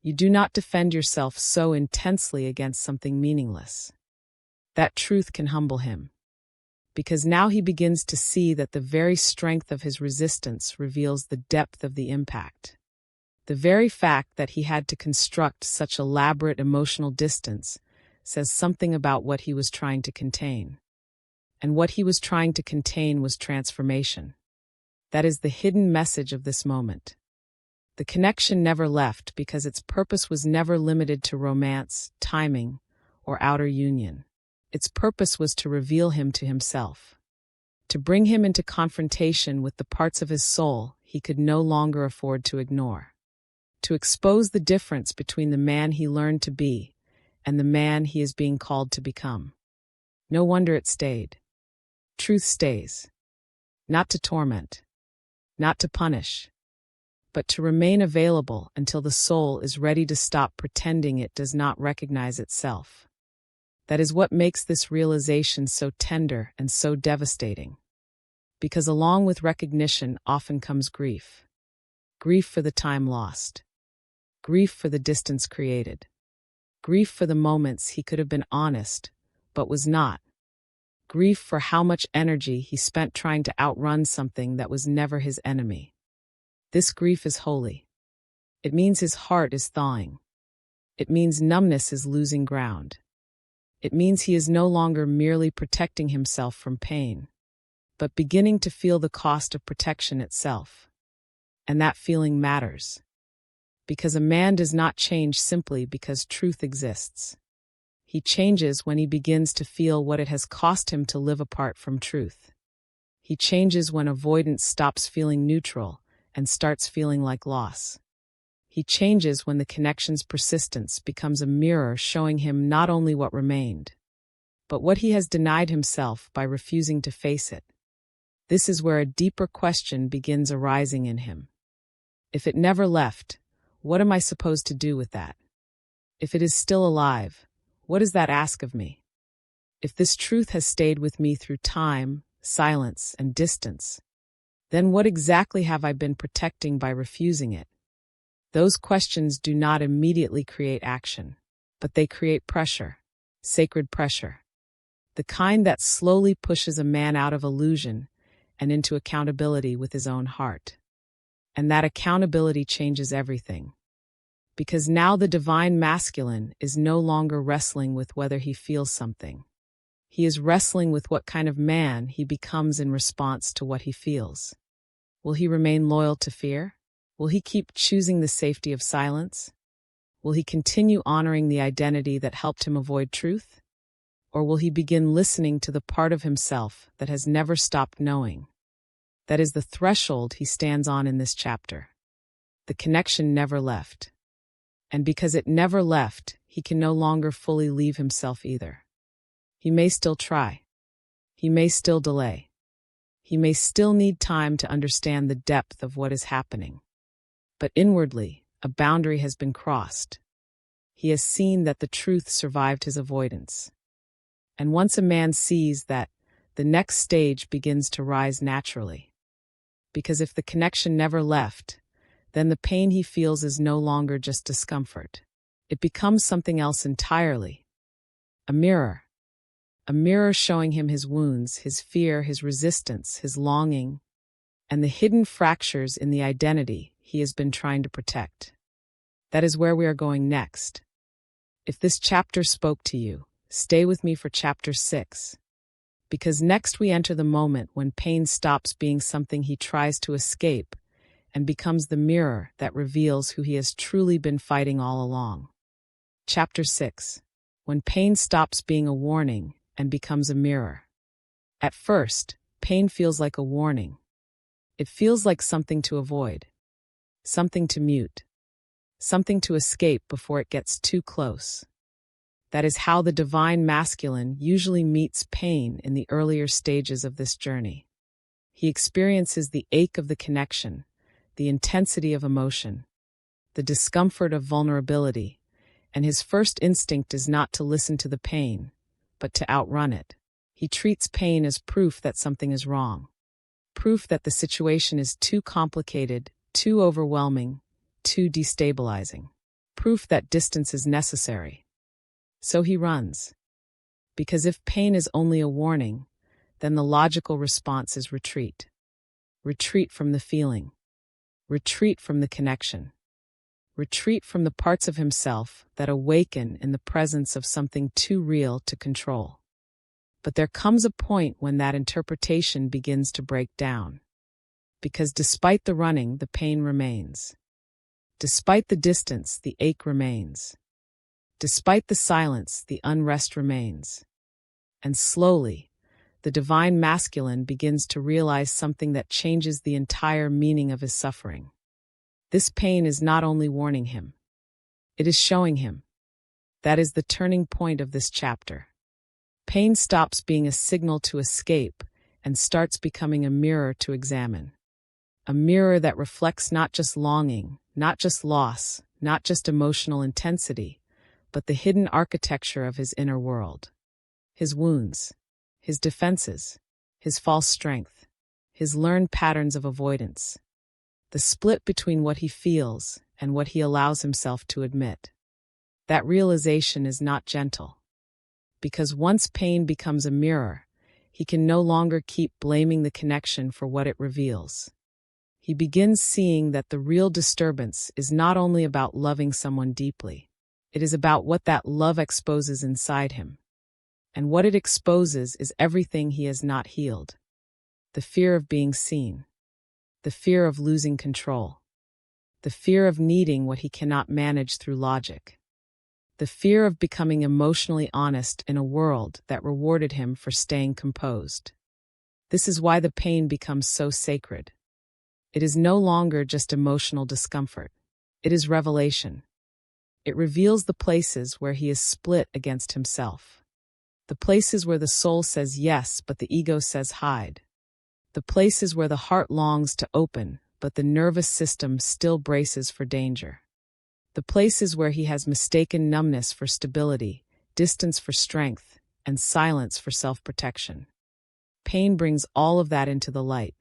You do not defend yourself so intensely against something meaningless. That truth can humble him. because now he begins to see that the very strength of his resistance reveals the depth of the impact. The very fact that he had to construct such elaborate emotional distance says something about what he was trying to contain. And what he was trying to contain was transformation. That is the hidden message of this moment. The connection never left because its purpose was never limited to romance, timing, or outer union. Its purpose was to reveal him to himself, to bring him into confrontation with the parts of his soul he could no longer afford to ignore, to expose the difference between the man he learned to be and the man he is being called to become. No wonder it stayed. Truth stays, not to torment, not to punish, but to remain available until the soul is ready to stop pretending it does not recognize itself. That is what makes this realization so tender and so devastating. Because along with recognition often comes grief. Grief for the time lost. Grief for the distance created. Grief for the moments he could have been honest, but was not. Grief for how much energy he spent trying to outrun something that was never his enemy. This grief is holy. It means his heart is thawing. It means numbness is losing ground. It means he is no longer merely protecting himself from pain, but beginning to feel the cost of protection itself. And that feeling matters. Because a man does not change simply because truth exists. He changes when he begins to feel what it has cost him to live apart from truth. He changes when avoidance stops feeling neutral and starts feeling like loss. He changes when the connection's persistence becomes a mirror showing him not only what remained, but what he has denied himself by refusing to face it. This is where a deeper question begins arising in him. If it never left, what am I supposed to do with that? If it is still alive, what does that ask of me? If this truth has stayed with me through time, silence, and distance, then what exactly have I been protecting by refusing it? Those questions do not immediately create action, but they create pressure, sacred pressure. The kind that slowly pushes a man out of illusion and into accountability with his own heart. And that accountability changes everything. Because now the divine masculine is no longer wrestling with whether he feels something. He is wrestling with what kind of man he becomes in response to what he feels. Will he remain loyal to fear? Will he keep choosing the safety of silence? Will he continue honoring the identity that helped him avoid truth? Or will he begin listening to the part of himself that has never stopped knowing? That is the threshold he stands on in this chapter. The connection never left. And because it never left, he can no longer fully leave himself either. He may still try. He may still delay. He may still need time to understand the depth of what is happening. But inwardly, a boundary has been crossed. He has seen that the truth survived his avoidance. And once a man sees that, the next stage begins to rise naturally. Because if the connection never left, then the pain he feels is no longer just discomfort. It becomes something else entirely. A mirror. A mirror showing him his wounds, his fear, his resistance, his longing, and the hidden fractures in the identity he has been trying to protect. That is where we are going next. If this chapter spoke to you, stay with me for chapter 6. Because next we enter the moment when pain stops being something he tries to escape and becomes the mirror that reveals who he has truly been fighting all along. Chapter 6. When pain stops being a warning and becomes a mirror. At first, pain feels like a warning. It feels like something to avoid, something to mute, something to escape before it gets too close. That is how the divine masculine usually meets pain in the earlier stages of this journey. He experiences the ache of the connection, the intensity of emotion, the discomfort of vulnerability, and his first instinct is not to listen to the pain, but to outrun it. He treats pain as proof that something is wrong, proof that the situation is too complicated, too overwhelming, too destabilizing, proof that distance is necessary. So he runs. Because if pain is only a warning, then the logical response is retreat. Retreat from the feeling. Retreat from the connection. Retreat from the parts of himself that awaken in the presence of something too real to control. But there comes a point when that interpretation begins to break down. Because despite the running, the pain remains. Despite the distance, the ache remains. Despite the silence, the unrest remains. And slowly, the divine masculine begins to realize something that changes the entire meaning of his suffering. This pain is not only warning him, it is showing him. That is the turning point of this chapter. Pain stops being a signal to escape and starts becoming a mirror to examine. A mirror that reflects not just longing, not just loss, not just emotional intensity, but the hidden architecture of his inner world. His wounds, his defenses, his false strength, his learned patterns of avoidance. The split between what he feels and what he allows himself to admit. That realization is not gentle. Because once pain becomes a mirror, he can no longer keep blaming the connection for what it reveals. He begins seeing that the real disturbance is not only about loving someone deeply, it is about what that love exposes inside him. And what it exposes is everything he has not healed. The fear of being seen. The fear of losing control. The fear of needing what he cannot manage through logic. The fear of becoming emotionally honest in a world that rewarded him for staying composed. This is why the pain becomes so sacred. It is no longer just emotional discomfort. It is revelation. It reveals the places where he is split against himself. The places where the soul says yes, but the ego says hide. The places where the heart longs to open, but the nervous system still braces for danger. The places where he has mistaken numbness for stability, distance for strength, and silence for self-protection. Pain brings all of that into the light.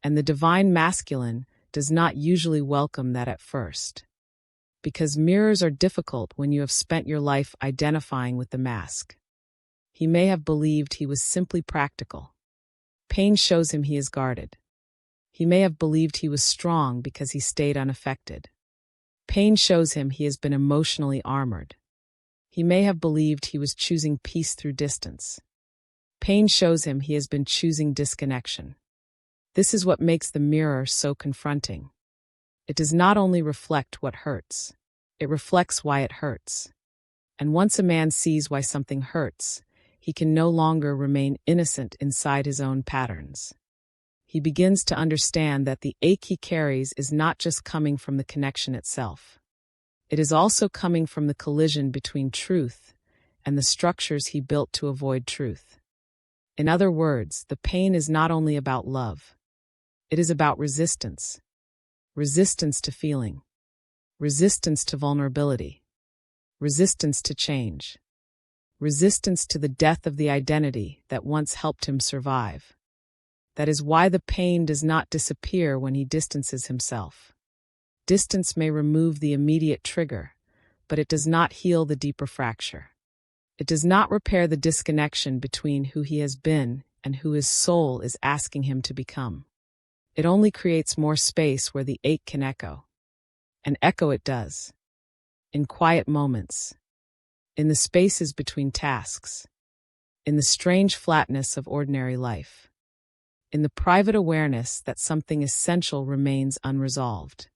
And the divine masculine does not usually welcome that at first. Because mirrors are difficult when you have spent your life identifying with the mask. He may have believed he was simply practical. Pain shows him he is guarded. He may have believed he was strong because he stayed unaffected. Pain shows him he has been emotionally armored. He may have believed he was choosing peace through distance. Pain shows him he has been choosing disconnection. This is what makes the mirror so confronting. It does not only reflect what hurts, it reflects why it hurts. And once a man sees why something hurts, he can no longer remain innocent inside his own patterns. He begins to understand that the ache he carries is not just coming from the connection itself. It is also coming from the collision between truth and the structures he built to avoid truth. In other words, the pain is not only about love. It is about resistance. Resistance to feeling. Resistance to vulnerability. Resistance to change. Resistance to the death of the identity that once helped him survive. That is why the pain does not disappear when he distances himself. Distance may remove the immediate trigger, but it does not heal the deeper fracture. It does not repair the disconnection between who he has been and who his soul is asking him to become. It only creates more space where the ache can echo. And echo it does. In quiet moments. In the spaces between tasks. In the strange flatness of ordinary life. In the private awareness that something essential remains unresolved.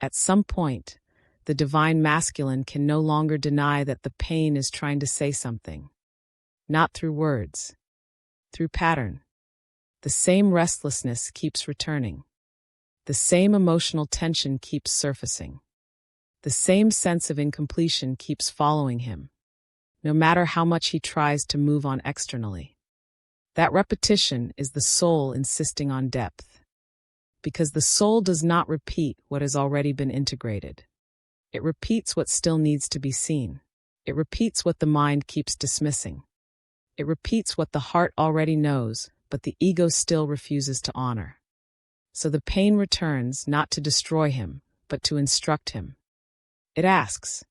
At some point, the divine masculine can no longer deny that the pain is trying to say something. Not through words. Through pattern. The same restlessness keeps returning. The same emotional tension keeps surfacing. The same sense of incompletion keeps following him, no matter how much he tries to move on externally. That repetition is the soul insisting on depth. Because the soul does not repeat what has already been integrated. It repeats what still needs to be seen. It repeats what the mind keeps dismissing. It repeats what the heart already knows, but the ego still refuses to honor. So the pain returns not to destroy him, but to instruct him. It asks,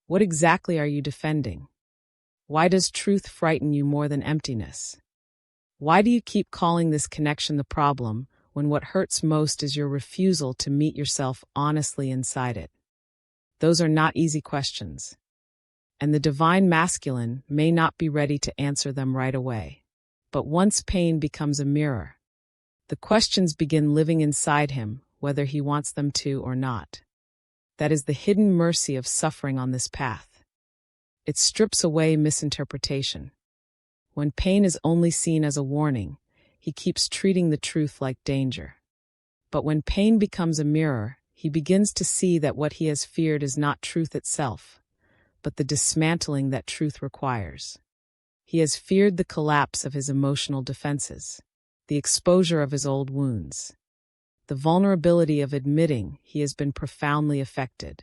what exactly are you defending? Why does truth frighten you more than emptiness? Why do you keep calling this connection the problem when what hurts most is your refusal to meet yourself honestly inside it? Those are not easy questions, and the divine masculine may not be ready to answer them right away. But once pain becomes a mirror, the questions begin living inside him, whether he wants them to or not. That is the hidden mercy of suffering on this path. It strips away misinterpretation. When pain is only seen as a warning, he keeps treating the truth like danger. But when pain becomes a mirror, he begins to see that what he has feared is not truth itself, but the dismantling that truth requires. He has feared the collapse of his emotional defenses, the exposure of his old wounds, the vulnerability of admitting he has been profoundly affected,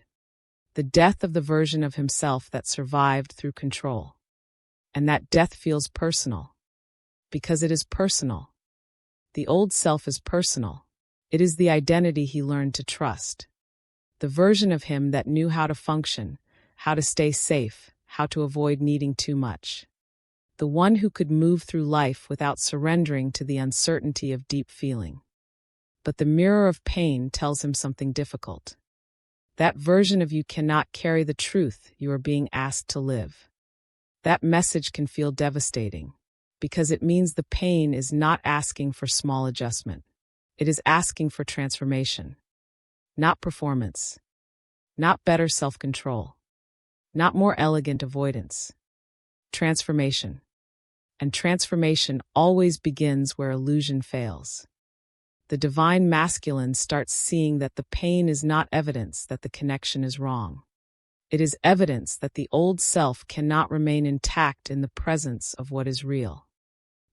the death of the version of himself that survived through control. And that death feels personal, because it is personal. The old self is personal. It is the identity he learned to trust, the version of him that knew how to function, how to stay safe, how to avoid needing too much. The one who could move through life without surrendering to the uncertainty of deep feeling. But the mirror of pain tells him something difficult. That version of you cannot carry the truth you are being asked to live. That message can feel devastating, because it means the pain is not asking for small adjustment. It is asking for transformation, not performance, not better self-control, not more elegant avoidance. Transformation. And transformation always begins where illusion fails. The divine masculine starts seeing that the pain is not evidence that the connection is wrong. It is evidence that the old self cannot remain intact in the presence of what is real.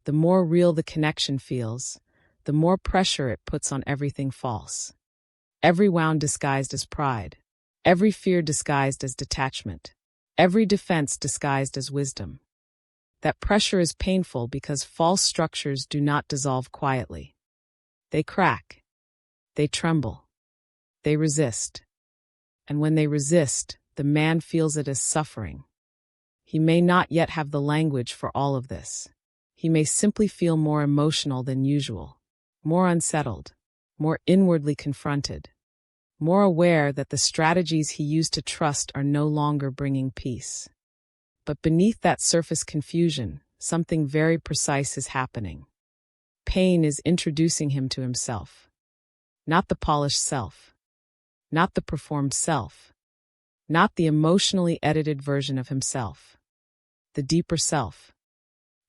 The more real the connection feels, the more pressure it puts on everything false. Every wound disguised as pride, every fear disguised as detachment, every defense disguised as wisdom. That pressure is painful because false structures do not dissolve quietly. They crack, they tremble, they resist. And when they resist, the man feels it as suffering. He may not yet have the language for all of this. He may simply feel more emotional than usual, more unsettled, more inwardly confronted, more aware that the strategies he used to trust are no longer bringing peace. But beneath that surface confusion, something very precise is happening. Pain is introducing him to himself. Not the polished self. Not the performed self. Not the emotionally edited version of himself. The deeper self.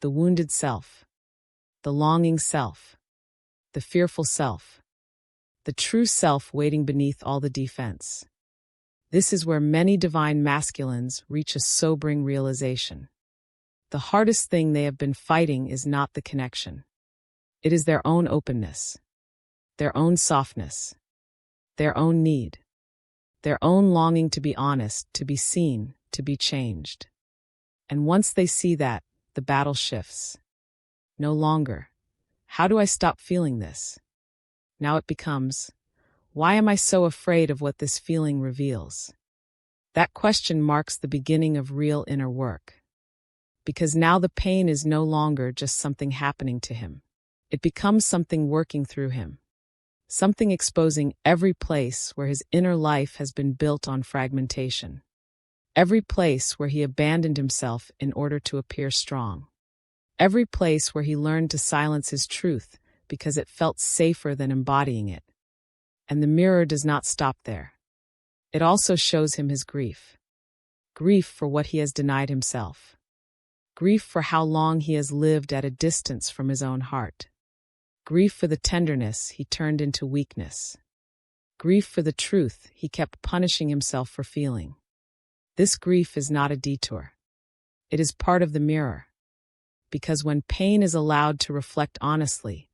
The wounded self. The longing self. The fearful self. The true self waiting beneath all the defense. This is where many divine masculines reach a sobering realization. The hardest thing they have been fighting is not the connection. It is their own openness, their own softness, their own need, their own longing to be honest, to be seen, to be changed. And once they see that, the battle shifts. No longer, how do I stop feeling this? Now it becomes, why am I so afraid of what this feeling reveals? That question marks the beginning of real inner work. Because now the pain is no longer just something happening to him. It becomes something working through him. Something exposing every place where his inner life has been built on fragmentation. Every place where he abandoned himself in order to appear strong. Every place where he learned to silence his truth because it felt safer than embodying it. And the mirror does not stop there. It also shows him his grief. Grief for what he has denied himself. Grief for how long he has lived at a distance from his own heart. Grief for the tenderness he turned into weakness. Grief for the truth he kept punishing himself for feeling. This grief is not a detour. It is part of the mirror. Because when pain is allowed to reflect honestly,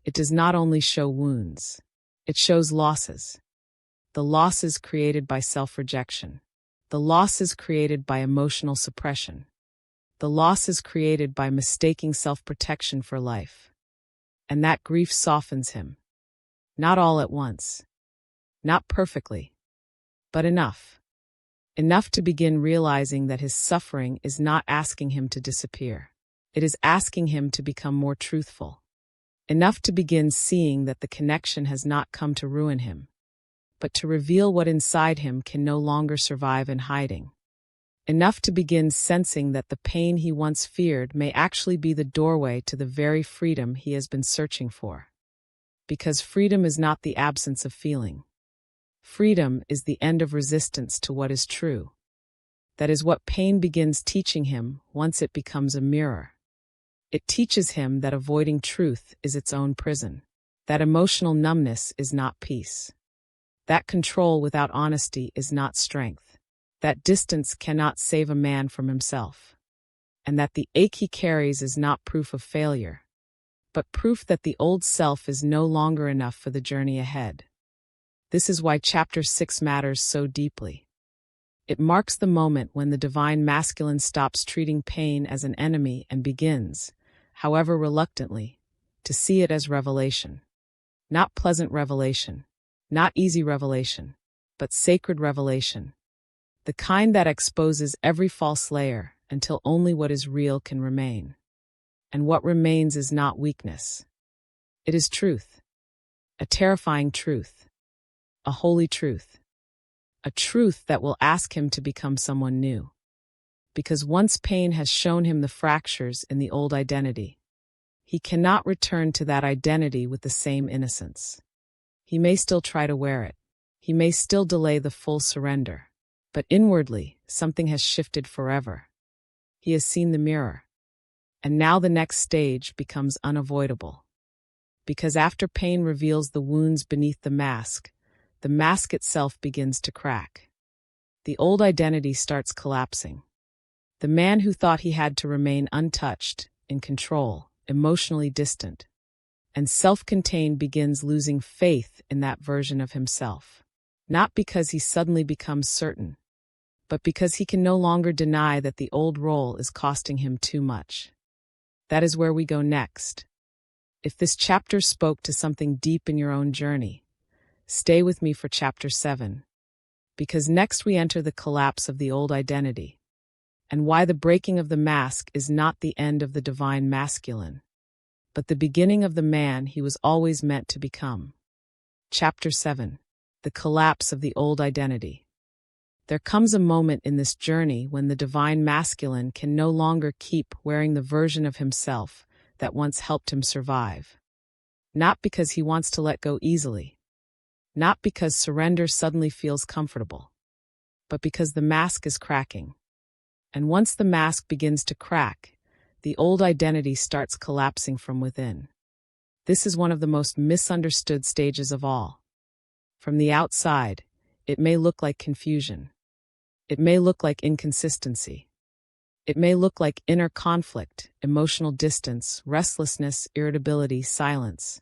it does not only show wounds, it shows losses. The losses created by self-rejection. The losses created by emotional suppression. The losses created by mistaking self-protection for life. And that grief softens him. Not all at once. Not perfectly. But enough. Enough to begin realizing that his suffering is not asking him to disappear. It is asking him to become more truthful. Enough to begin seeing that the connection has not come to ruin him, but to reveal what inside him can no longer survive in hiding. Enough to begin sensing that the pain he once feared may actually be the doorway to the very freedom he has been searching for. Because freedom is not the absence of feeling. Freedom is the end of resistance to what is true. That is what pain begins teaching him once it becomes a mirror. It teaches him that avoiding truth is its own prison. That emotional numbness is not peace. That control without honesty is not strength. That distance cannot save a man from himself. And that the ache he carries is not proof of failure, but proof that the old self is no longer enough for the journey ahead. This is why Chapter 6 matters so deeply. It marks the moment when the divine masculine stops treating pain as an enemy and begins, however reluctantly, to see it as revelation. Not pleasant revelation, not easy revelation, but sacred revelation. The kind that exposes every false layer until only what is real can remain. And what remains is not weakness. It is truth. A terrifying truth. A holy truth. A truth that will ask him to become someone new. Because once pain has shown him the fractures in the old identity, he cannot return to that identity with the same innocence. He may still try to wear it. He may still delay the full surrender. But inwardly, something has shifted forever. He has seen the mirror. And now the next stage becomes unavoidable. Because after pain reveals the wounds beneath the mask itself begins to crack. The old identity starts collapsing. The man who thought he had to remain untouched, in control, emotionally distant, and self-contained begins losing faith in that version of himself. Not because he suddenly becomes certain, but because he can no longer deny that the old role is costing him too much. That is where we go next. If this chapter spoke to something deep in your own journey, stay with me for Chapter 7. Because next we enter the collapse of the old identity, and why the breaking of the mask is not the end of the divine masculine, but the beginning of the man he was always meant to become. Chapter 7. The collapse of the old identity. There comes a moment in this journey when the divine masculine can no longer keep wearing the version of himself that once helped him survive. Not because he wants to let go easily. Not because surrender suddenly feels comfortable. But because the mask is cracking. And once the mask begins to crack, the old identity starts collapsing from within. This is one of the most misunderstood stages of all. From the outside, it may look like confusion. It may look like inconsistency. It may look like inner conflict, emotional distance, restlessness, irritability, silence,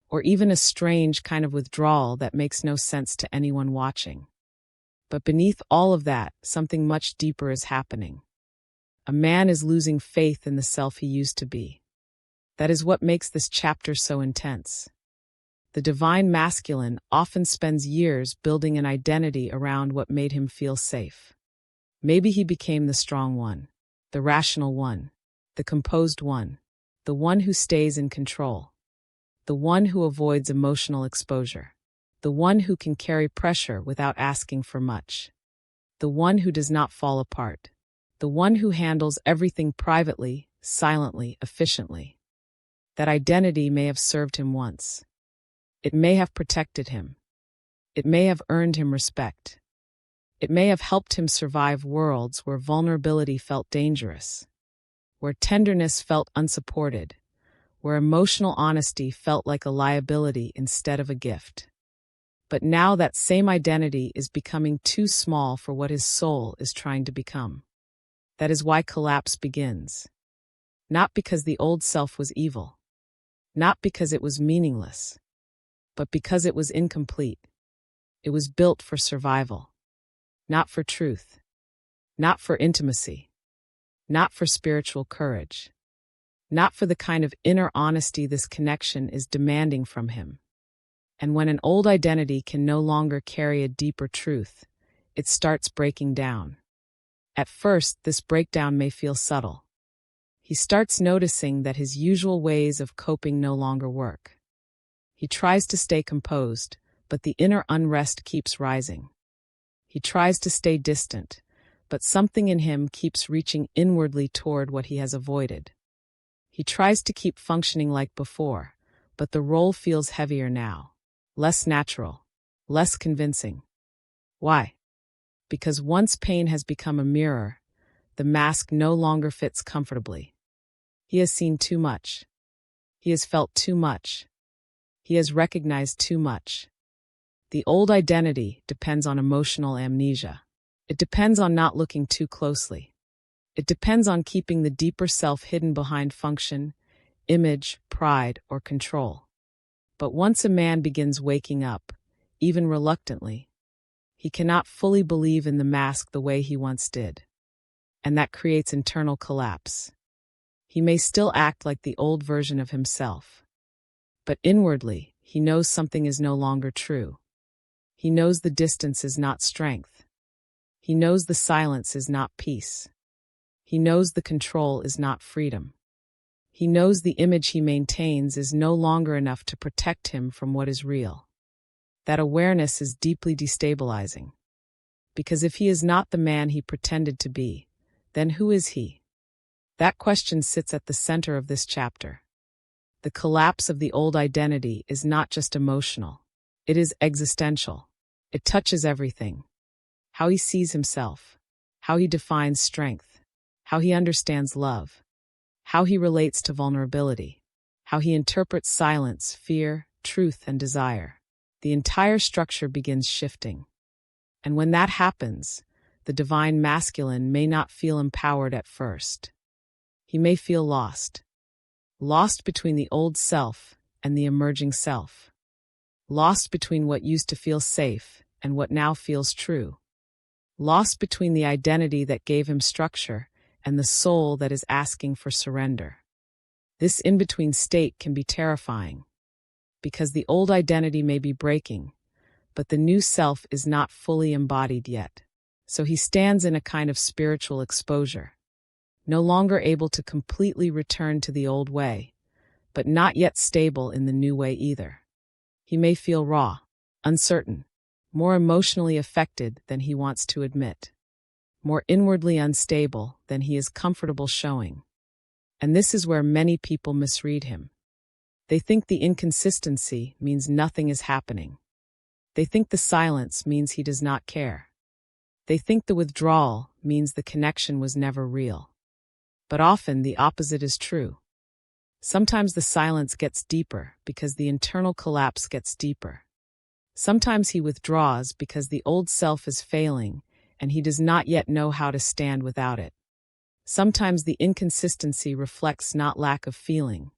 or even a strange kind of withdrawal that makes no sense to anyone watching. But beneath all of that, something much deeper is happening. A man is losing faith in the self he used to be. That is what makes this chapter so intense. The divine masculine often spends years building an identity around what made him feel safe. Maybe he became the strong one, the rational one, the composed one, the one who stays in control, the one who avoids emotional exposure, the one who can carry pressure without asking for much, the one who does not fall apart, the one who handles everything privately, silently, efficiently. That identity may have served him once. It may have protected him. It may have earned him respect. It may have helped him survive worlds where vulnerability felt dangerous, where tenderness felt unsupported, where emotional honesty felt like a liability instead of a gift. But now that same identity is becoming too small for what his soul is trying to become. That is why collapse begins. Not because the old self was evil. Not because it was meaningless. But because it was incomplete. It was built for survival. Not for truth. Not for intimacy. Not for spiritual courage. Not for the kind of inner honesty this connection is demanding from him. And when an old identity can no longer carry a deeper truth, it starts breaking down. At first, this breakdown may feel subtle. He starts noticing that his usual ways of coping no longer work. He tries to stay composed, but the inner unrest keeps rising. He tries to stay distant, but something in him keeps reaching inwardly toward what he has avoided. He tries to keep functioning like before, but the role feels heavier now, less natural, less convincing. Why? Because once pain has become a mirror, the mask no longer fits comfortably. He has seen too much. He has felt too much. He has recognized too much. The old identity depends on emotional amnesia. It depends on not looking too closely. It depends on keeping the deeper self hidden behind function, image, pride, or control. But once a man begins waking up, even reluctantly, he cannot fully believe in the mask the way he once did. And that creates internal collapse. He may still act like the old version of himself. But inwardly, he knows something is no longer true. He knows the distance is not strength. He knows the silence is not peace. He knows the control is not freedom. He knows the image he maintains is no longer enough to protect him from what is real. That awareness is deeply destabilizing. Because if he is not the man he pretended to be, then who is he? That question sits at the center of this chapter. The collapse of the old identity is not just emotional. It is existential. It touches everything. How he sees himself, how he defines strength, how he understands love, how he relates to vulnerability, how he interprets silence, fear, truth, and desire. The entire structure begins shifting. And when that happens, the divine masculine may not feel empowered at first. He may feel lost. Lost between the old self and the emerging self. Lost between what used to feel safe and what now feels true. Lost between the identity that gave him structure and the soul that is asking for surrender. This in-between state can be terrifying, because the old identity may be breaking, but the new self is not fully embodied yet. So he stands in a kind of spiritual exposure, no longer able to completely return to the old way, but not yet stable in the new way either. He may feel raw, uncertain, more emotionally affected than he wants to admit, more inwardly unstable than he is comfortable showing. And this is where many people misread him. They think the inconsistency means nothing is happening. They think the silence means he does not care. They think the withdrawal means the connection was never real. But often the opposite is true. Sometimes the silence gets deeper because the internal collapse gets deeper. Sometimes he withdraws because the old self is failing and he does not yet know how to stand without it. Sometimes the inconsistency reflects not lack of feeling,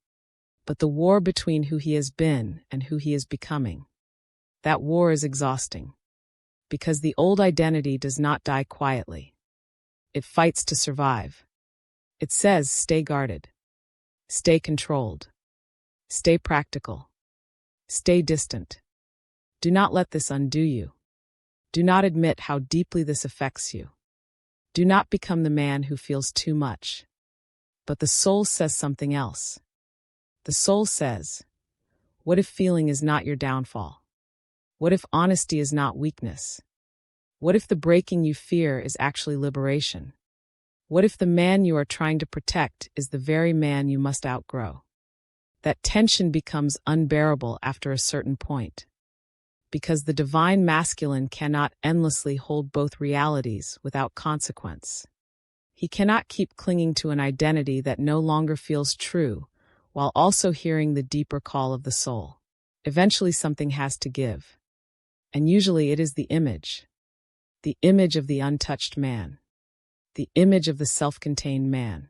but the war between who he has been and who he is becoming. That war is exhausting, because the old identity does not die quietly. It fights to survive. It says, stay guarded, stay controlled, stay practical, stay distant. Do not let this undo you. Do not admit how deeply this affects you. Do not become the man who feels too much. But the soul says something else. The soul says, what if feeling is not your downfall? What if honesty is not weakness? What if the breaking you fear is actually liberation? What if the man you are trying to protect is the very man you must outgrow? That tension becomes unbearable after a certain point. Because the divine masculine cannot endlessly hold both realities without consequence. He cannot keep clinging to an identity that no longer feels true, while also hearing the deeper call of the soul. Eventually something has to give. And usually it is the image of the untouched man, the image of the self-contained man,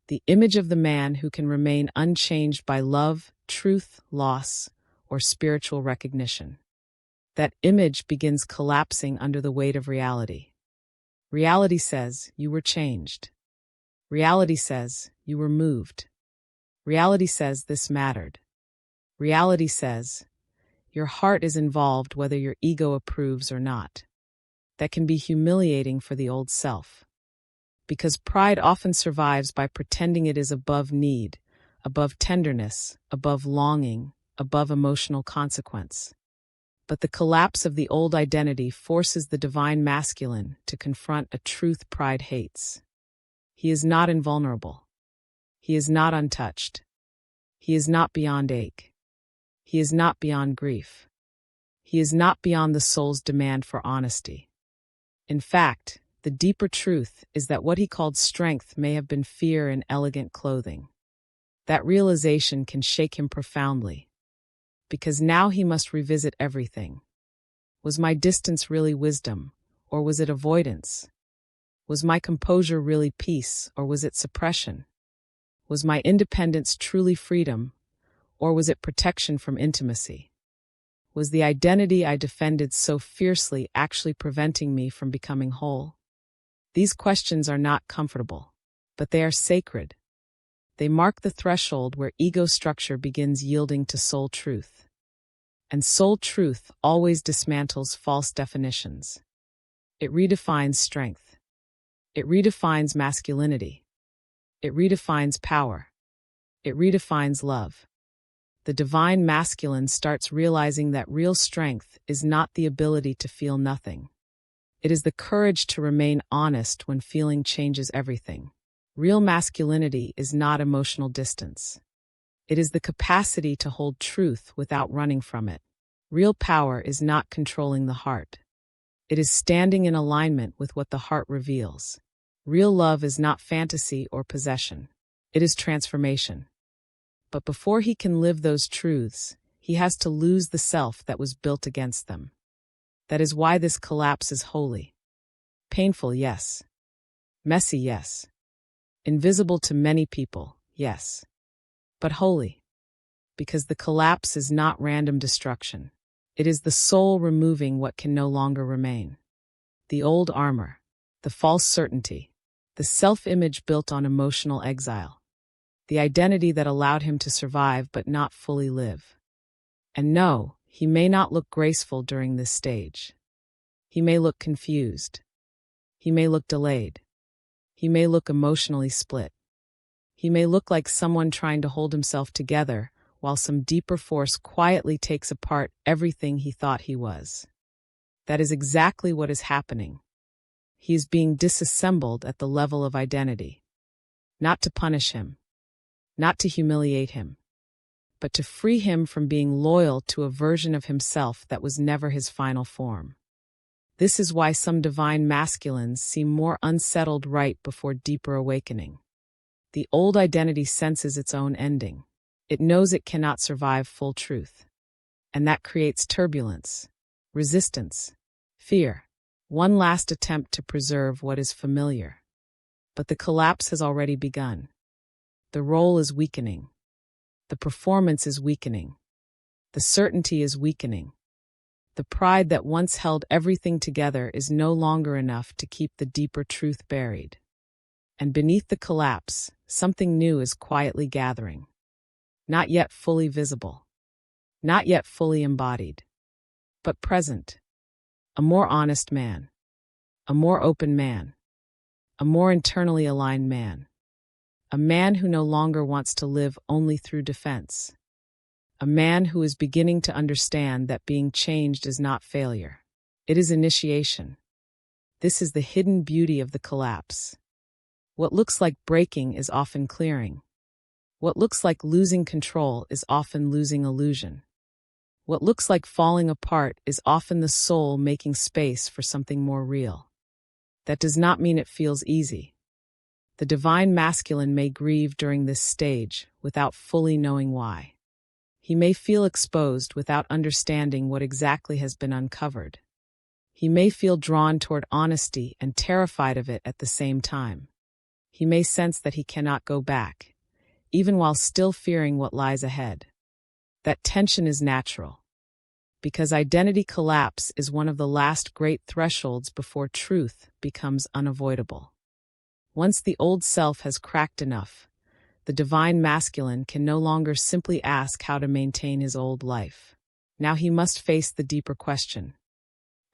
the image of the man who can remain unchanged by love, truth, loss, or spiritual recognition. That image begins collapsing under the weight of reality. Reality says, you were changed. Reality says, you were moved. Reality says, this mattered. Reality says, your heart is involved whether your ego approves or not. That can be humiliating for the old self. because pride often survives by pretending it is above need, above tenderness, above longing, above emotional consequence. But the collapse of the old identity forces the divine masculine to confront a truth pride hates. He is not invulnerable. He is not untouched. He is not beyond ache. He is not beyond grief. He is not beyond the soul's demand for honesty. In fact, the deeper truth is that what he called strength may have been fear in elegant clothing. That realization can shake him profoundly, because now he must revisit everything. Was my distance really wisdom, or was it avoidance? Was my composure really peace, or was it suppression? Was my independence truly freedom, or was it protection from intimacy? Was the identity I defended so fiercely actually preventing me from becoming whole? These questions are not comfortable, but they are sacred. They mark the threshold where ego structure begins yielding to soul truth. And soul truth always dismantles false definitions. It redefines strength. It redefines masculinity. It redefines power. It redefines love. The divine masculine starts realizing that real strength is not the ability to feel nothing. It is the courage to remain honest when feeling changes everything. Real masculinity is not emotional distance. It is the capacity to hold truth without running from it. Real power is not controlling the heart. It is standing in alignment with what the heart reveals. Real love is not fantasy or possession. It is transformation. But before he can live those truths, he has to lose the self that was built against them. That is why this collapse is holy. Painful, yes. Messy, yes. Invisible to many people, yes. But holy. Because the collapse is not random destruction. It is the soul removing what can no longer remain. The old armor, the false certainty, the self-image built on emotional exile. The identity that allowed him to survive but not fully live. And no, he may not look graceful during this stage. He may look confused. He may look delayed. He may look emotionally split. He may look like someone trying to hold himself together while some deeper force quietly takes apart everything he thought he was. That is exactly what is happening. He is being disassembled at the level of identity. Not to punish him. Not to humiliate him. But to free him from being loyal to a version of himself that was never his final form. This is why some divine masculines seem more unsettled right before deeper awakening. The old identity senses its own ending. It knows it cannot survive full truth. And that creates turbulence, resistance, fear, one last attempt to preserve what is familiar. But the collapse has already begun. The role is weakening. The performance is weakening. The certainty is weakening. The pride that once held everything together is no longer enough to keep the deeper truth buried. And beneath the collapse, something new is quietly gathering. Not yet fully visible. Not yet fully embodied. But present. A more honest man. A more open man. A more internally aligned man. A man who no longer wants to live only through defense. A man who is beginning to understand that being changed is not failure. It is initiation. This is the hidden beauty of the collapse. What looks like breaking is often clearing. What looks like losing control is often losing illusion. What looks like falling apart is often the soul making space for something more real. That does not mean it feels easy. The divine masculine may grieve during this stage without fully knowing why. He may feel exposed without understanding what exactly has been uncovered. He may feel drawn toward honesty and terrified of it at the same time. He may sense that he cannot go back, even while still fearing what lies ahead. That tension is natural, because identity collapse is one of the last great thresholds before truth becomes unavoidable. Once the old self has cracked enough, the divine masculine can no longer simply ask how to maintain his old life. Now he must face the deeper question.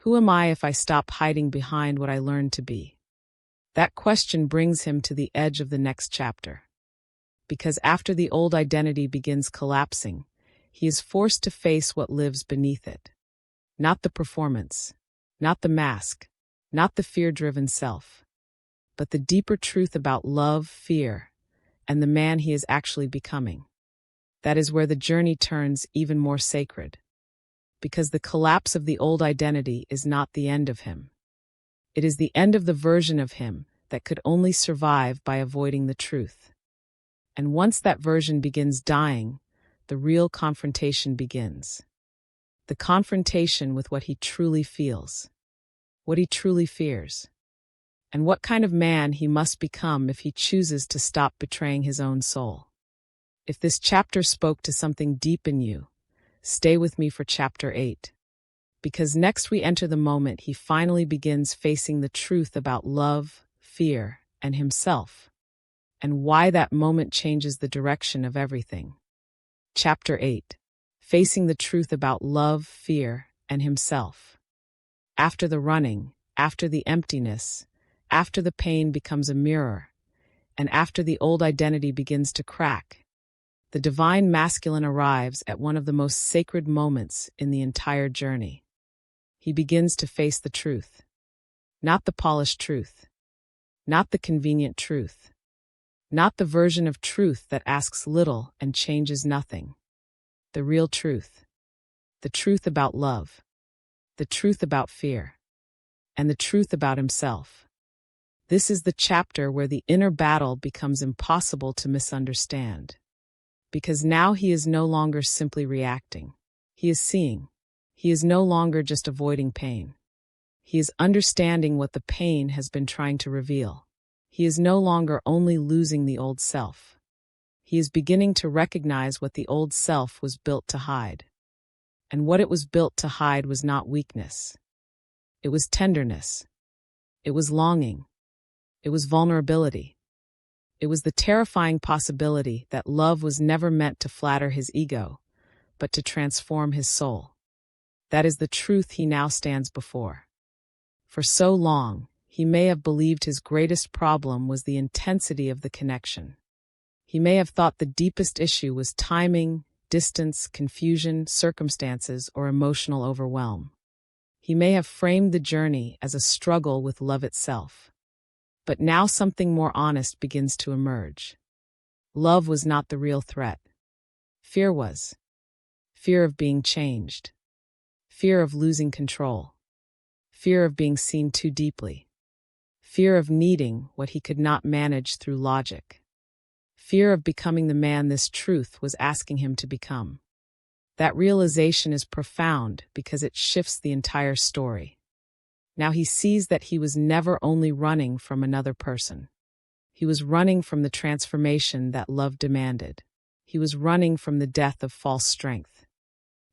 Who am I if I stop hiding behind what I learned to be? That question brings him to the edge of the next chapter. Because after the old identity begins collapsing, he is forced to face what lives beneath it. Not the performance, not the mask, not the fear-driven self, but the deeper truth about love, fear, and the man he is actually becoming. That is where the journey turns even more sacred. Because the collapse of the old identity is not the end of him. It is the end of the version of him that could only survive by avoiding the truth. And once that version begins dying, the real confrontation begins. The confrontation with what he truly feels, what he truly fears, and what kind of man he must become if he chooses to stop betraying his own soul. If this chapter spoke to something deep in you, stay with me for chapter 8. Because next we enter the moment he finally begins facing the truth about love, fear, and himself, and why that moment changes the direction of everything. Chapter 8. Facing the truth about love, fear, and himself. After the running, after the emptiness, after the pain becomes a mirror, and after the old identity begins to crack, the divine masculine arrives at one of the most sacred moments in the entire journey. He begins to face the truth. Not the polished truth. Not the convenient truth. Not the version of truth that asks little and changes nothing. The real truth. The truth about love. The truth about fear. And the truth about himself. This is the chapter where the inner battle becomes impossible to misunderstand. Because now he is no longer simply reacting. He is seeing. He is no longer just avoiding pain. He is understanding what the pain has been trying to reveal. He is no longer only losing the old self. He is beginning to recognize what the old self was built to hide. And what it was built to hide was not weakness. It was tenderness. It was longing. It was vulnerability. It was the terrifying possibility that love was never meant to flatter his ego, but to transform his soul. That is the truth he now stands before. For so long, he may have believed his greatest problem was the intensity of the connection. He may have thought the deepest issue was timing, distance, confusion, circumstances, or emotional overwhelm. He may have framed the journey as a struggle with love itself. But now something more honest begins to emerge. Love was not the real threat. Fear was. Fear of being changed. Fear of losing control. Fear of being seen too deeply. Fear of needing what he could not manage through logic. Fear of becoming the man this truth was asking him to become. That realization is profound because it shifts the entire story. Now he sees that he was never only running from another person. He was running from the transformation that love demanded. He was running from the death of false strength.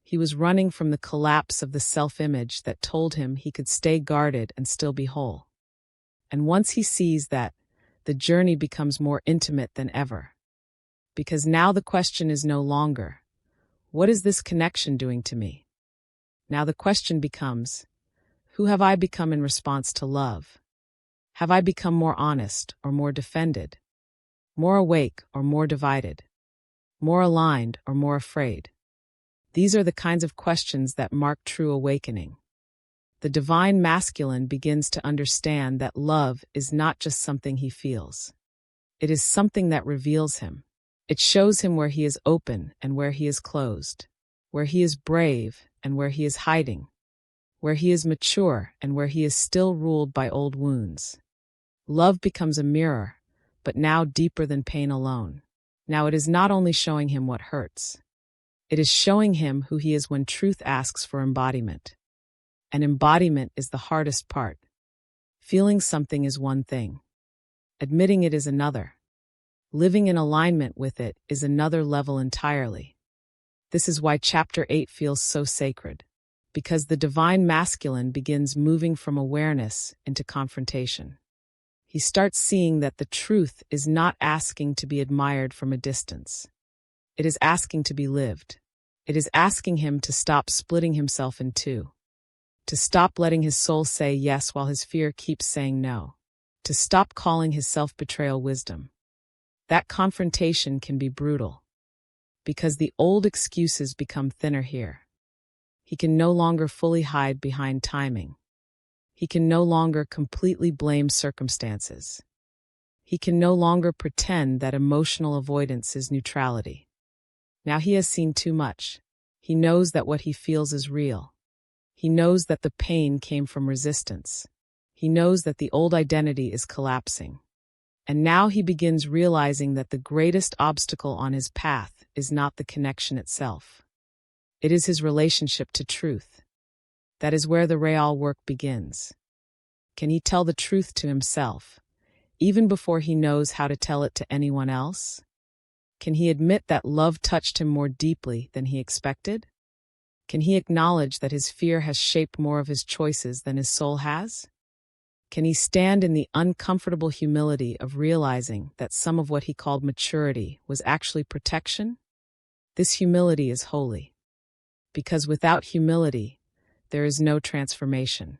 He was running from the collapse of the self-image that told him he could stay guarded and still be whole. And once he sees that, the journey becomes more intimate than ever. Because now the question is no longer, what is this connection doing to me? Now the question becomes, who have I become in response to love? Have I become more honest or more defended? More awake or more divided? More aligned or more afraid? These are the kinds of questions that mark true awakening. The divine masculine begins to understand that love is not just something he feels. It is something that reveals him. It shows him where he is open and where he is closed, where he is brave and where he is hiding, where he is mature and where he is still ruled by old wounds. Love becomes a mirror, but now deeper than pain alone. Now it is not only showing him what hurts. It is showing him who he is when truth asks for embodiment. And embodiment is the hardest part. Feeling something is one thing. Admitting it is another. Living in alignment with it is another level entirely. This is why chapter 8 feels so sacred. Because the divine masculine begins moving from awareness into confrontation. He starts seeing that the truth is not asking to be admired from a distance. It is asking to be lived. It is asking him to stop splitting himself in two. To stop letting his soul say yes while his fear keeps saying no. to stop calling his self-betrayal wisdom. That confrontation can be brutal, because the old excuses become thinner here. He can no longer fully hide behind timing. He can no longer completely blame circumstances. He can no longer pretend that emotional avoidance is neutrality. Now he has seen too much. He knows that what he feels is real. He knows that the pain came from resistance. He knows that the old identity is collapsing. And now he begins realizing that the greatest obstacle on his path is not the connection itself. It is his relationship to truth. That is where the real work begins. Can he tell the truth to himself, even before he knows how to tell it to anyone else? Can he admit that love touched him more deeply than he expected? Can he acknowledge that his fear has shaped more of his choices than his soul has? Can he stand in the uncomfortable humility of realizing that some of what he called maturity was actually protection? This humility is holy, because without humility, there is no transformation.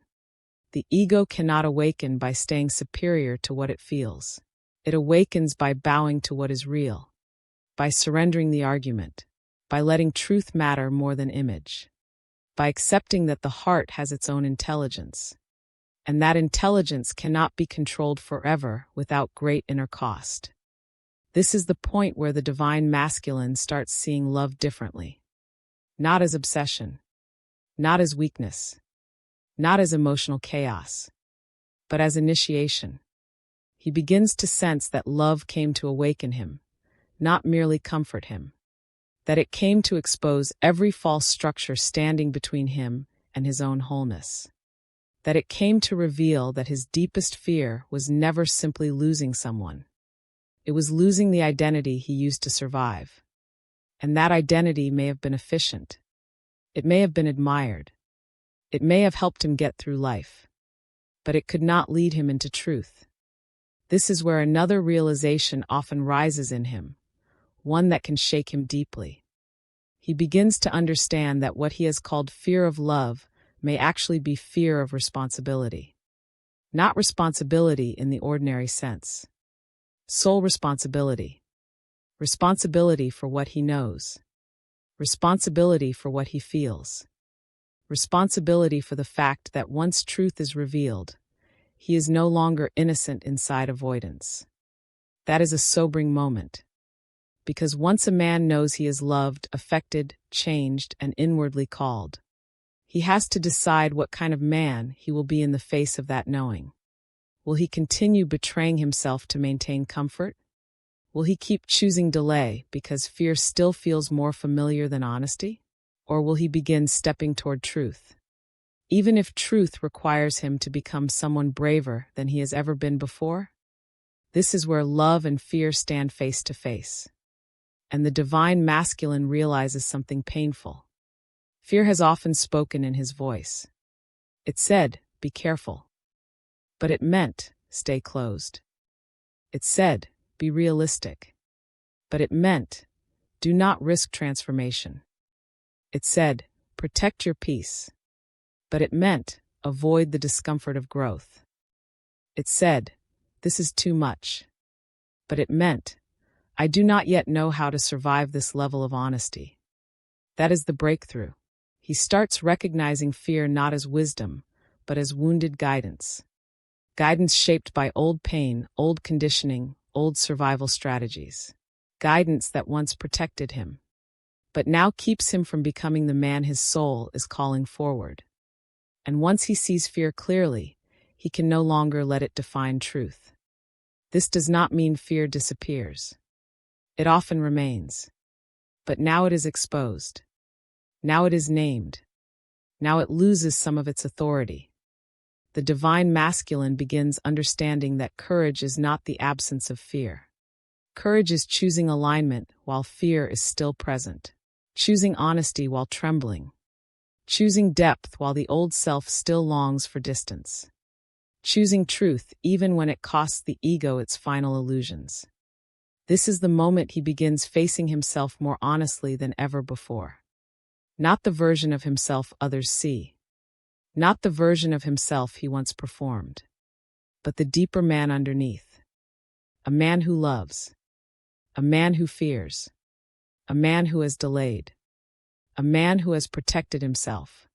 The ego cannot awaken by staying superior to what it feels. It awakens by bowing to what is real, by surrendering the argument, by letting truth matter more than image, by accepting that the heart has its own intelligence, and that intelligence cannot be controlled forever without great inner cost. This is the point where the divine masculine starts seeing love differently. Not as obsession, not as weakness, not as emotional chaos, but as initiation. He begins to sense that love came to awaken him, not merely comfort him. That it came to expose every false structure standing between him and his own wholeness. That it came to reveal that his deepest fear was never simply losing someone. It was losing the identity he used to survive. And that identity may have been efficient. It may have been admired. It may have helped him get through life. But it could not lead him into truth. This is where another realization often rises in him, one that can shake him deeply. He begins to understand that what he has called fear of love may actually be fear of responsibility. Not responsibility in the ordinary sense. Sole responsibility. Responsibility for what he knows. Responsibility for what he feels. Responsibility for the fact that once truth is revealed, he is no longer innocent inside avoidance. That is a sobering moment. Because once a man knows he is loved, affected, changed, and inwardly called, he has to decide what kind of man he will be in the face of that knowing. Will he continue betraying himself to maintain comfort? Will he keep choosing delay because fear still feels more familiar than honesty? Or will he begin stepping toward truth? Even if truth requires him to become someone braver than he has ever been before? This is where love and fear stand face to face. And the divine masculine realizes something painful. Fear has often spoken in his voice. It said, "Be careful." But it meant, "Stay closed." It said, "Be realistic." But it meant, "Do not risk transformation." It said, "Protect your peace." But it meant, "Avoid the discomfort of growth." It said, "This is too much." But it meant, "I do not yet know how to survive this level of honesty." That is the breakthrough. He starts recognizing fear not as wisdom, but as wounded guidance. Guidance shaped by old pain, old conditioning, old survival strategies. Guidance that once protected him, but now keeps him from becoming the man his soul is calling forward. And once he sees fear clearly, he can no longer let it define truth. This does not mean fear disappears. It often remains. But now it is exposed. Now it is named. Now it loses some of its authority. The divine masculine begins understanding that courage is not the absence of fear. Courage is choosing alignment while fear is still present. Choosing honesty while trembling. Choosing depth while the old self still longs for distance. Choosing truth even when it costs the ego its final illusions. This is the moment he begins facing himself more honestly than ever before. Not the version of himself others see. Not the version of himself he once performed. but the deeper man underneath. A man who loves. A man who fears. A man who has delayed. A man who has protected himself.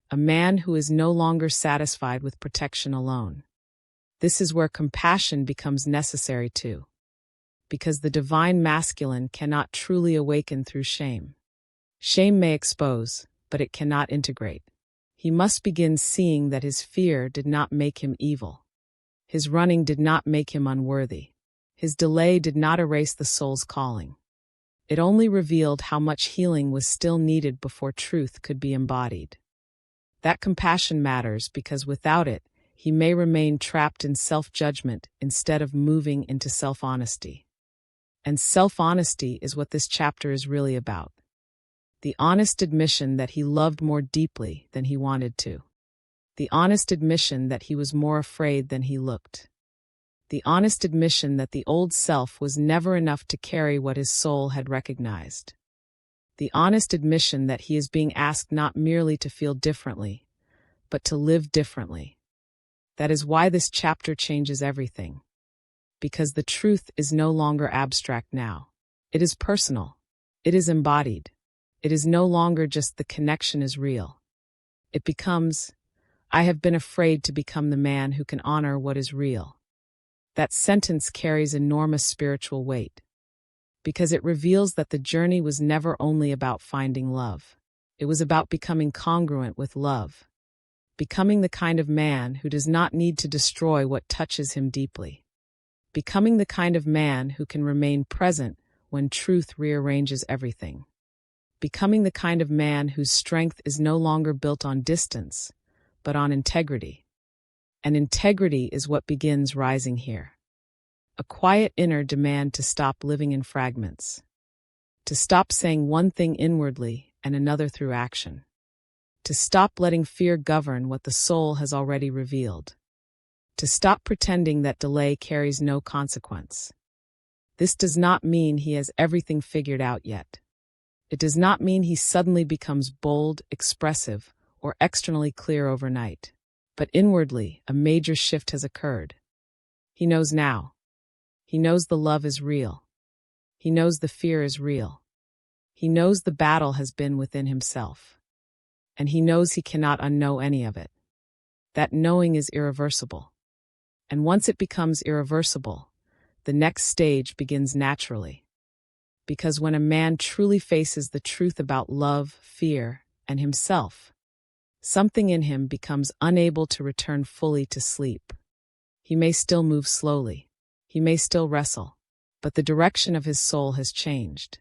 A man who is no longer satisfied with protection alone. This is where compassion becomes necessary too, because the divine masculine cannot truly awaken through shame. Shame may expose, but it cannot integrate. He must begin seeing that his fear did not make him evil. His running did not make him unworthy. His delay did not erase the soul's calling. It only revealed how much healing was still needed before truth could be embodied. That compassion matters because without it, he may remain trapped in self-judgment instead of moving into self-honesty. And self-honesty is what this chapter is really about. The honest admission that he loved more deeply than he wanted to. The honest admission that he was more afraid than he looked. The honest admission that the old self was never enough to carry what his soul had recognized. The honest admission that he is being asked not merely to feel differently, but to live differently. That is why this chapter changes everything. Because the truth is no longer abstract now. It is personal. It is embodied. It is no longer just the connection is real. It becomes, I have been afraid to become the man who can honor what is real. That sentence carries enormous spiritual weight, because it reveals that the journey was never only about finding love. It was about becoming congruent with love, becoming the kind of man who does not need to destroy what touches him deeply, becoming the kind of man who can remain present when truth rearranges everything, becoming the kind of man whose strength is no longer built on distance, but on integrity. And integrity is what begins rising here. A quiet inner demand to stop living in fragments. To stop saying one thing inwardly and another through action. To stop letting fear govern what the soul has already revealed. To stop pretending that delay carries no consequence. This does not mean he has everything figured out yet. It does not mean he suddenly becomes bold, expressive, or externally clear overnight. But inwardly, a major shift has occurred. He knows now. He knows the love is real. He knows the fear is real. He knows the battle has been within himself. And he knows he cannot unknow any of it. That knowing is irreversible. And once it becomes irreversible, the next stage begins naturally. Because when a man truly faces the truth about love, fear, and himself, something in him becomes unable to return fully to sleep. He may still move slowly. He may still wrestle. But the direction of his soul has changed.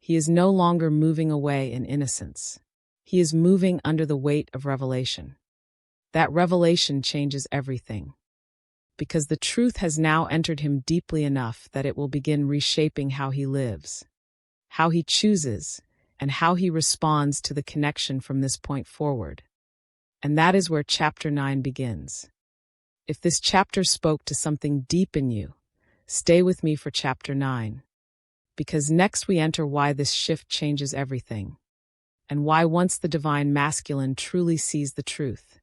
He is no longer moving away in innocence. He is moving under the weight of revelation. That revelation changes everything. Because the truth has now entered him deeply enough that it will begin reshaping how he lives, how he chooses, and how he responds to the connection from this point forward. And that is where chapter 9 begins. If this chapter spoke to something deep in you, stay with me for chapter 9. Because next we enter why this shift changes everything, and why once the divine masculine truly sees the truth,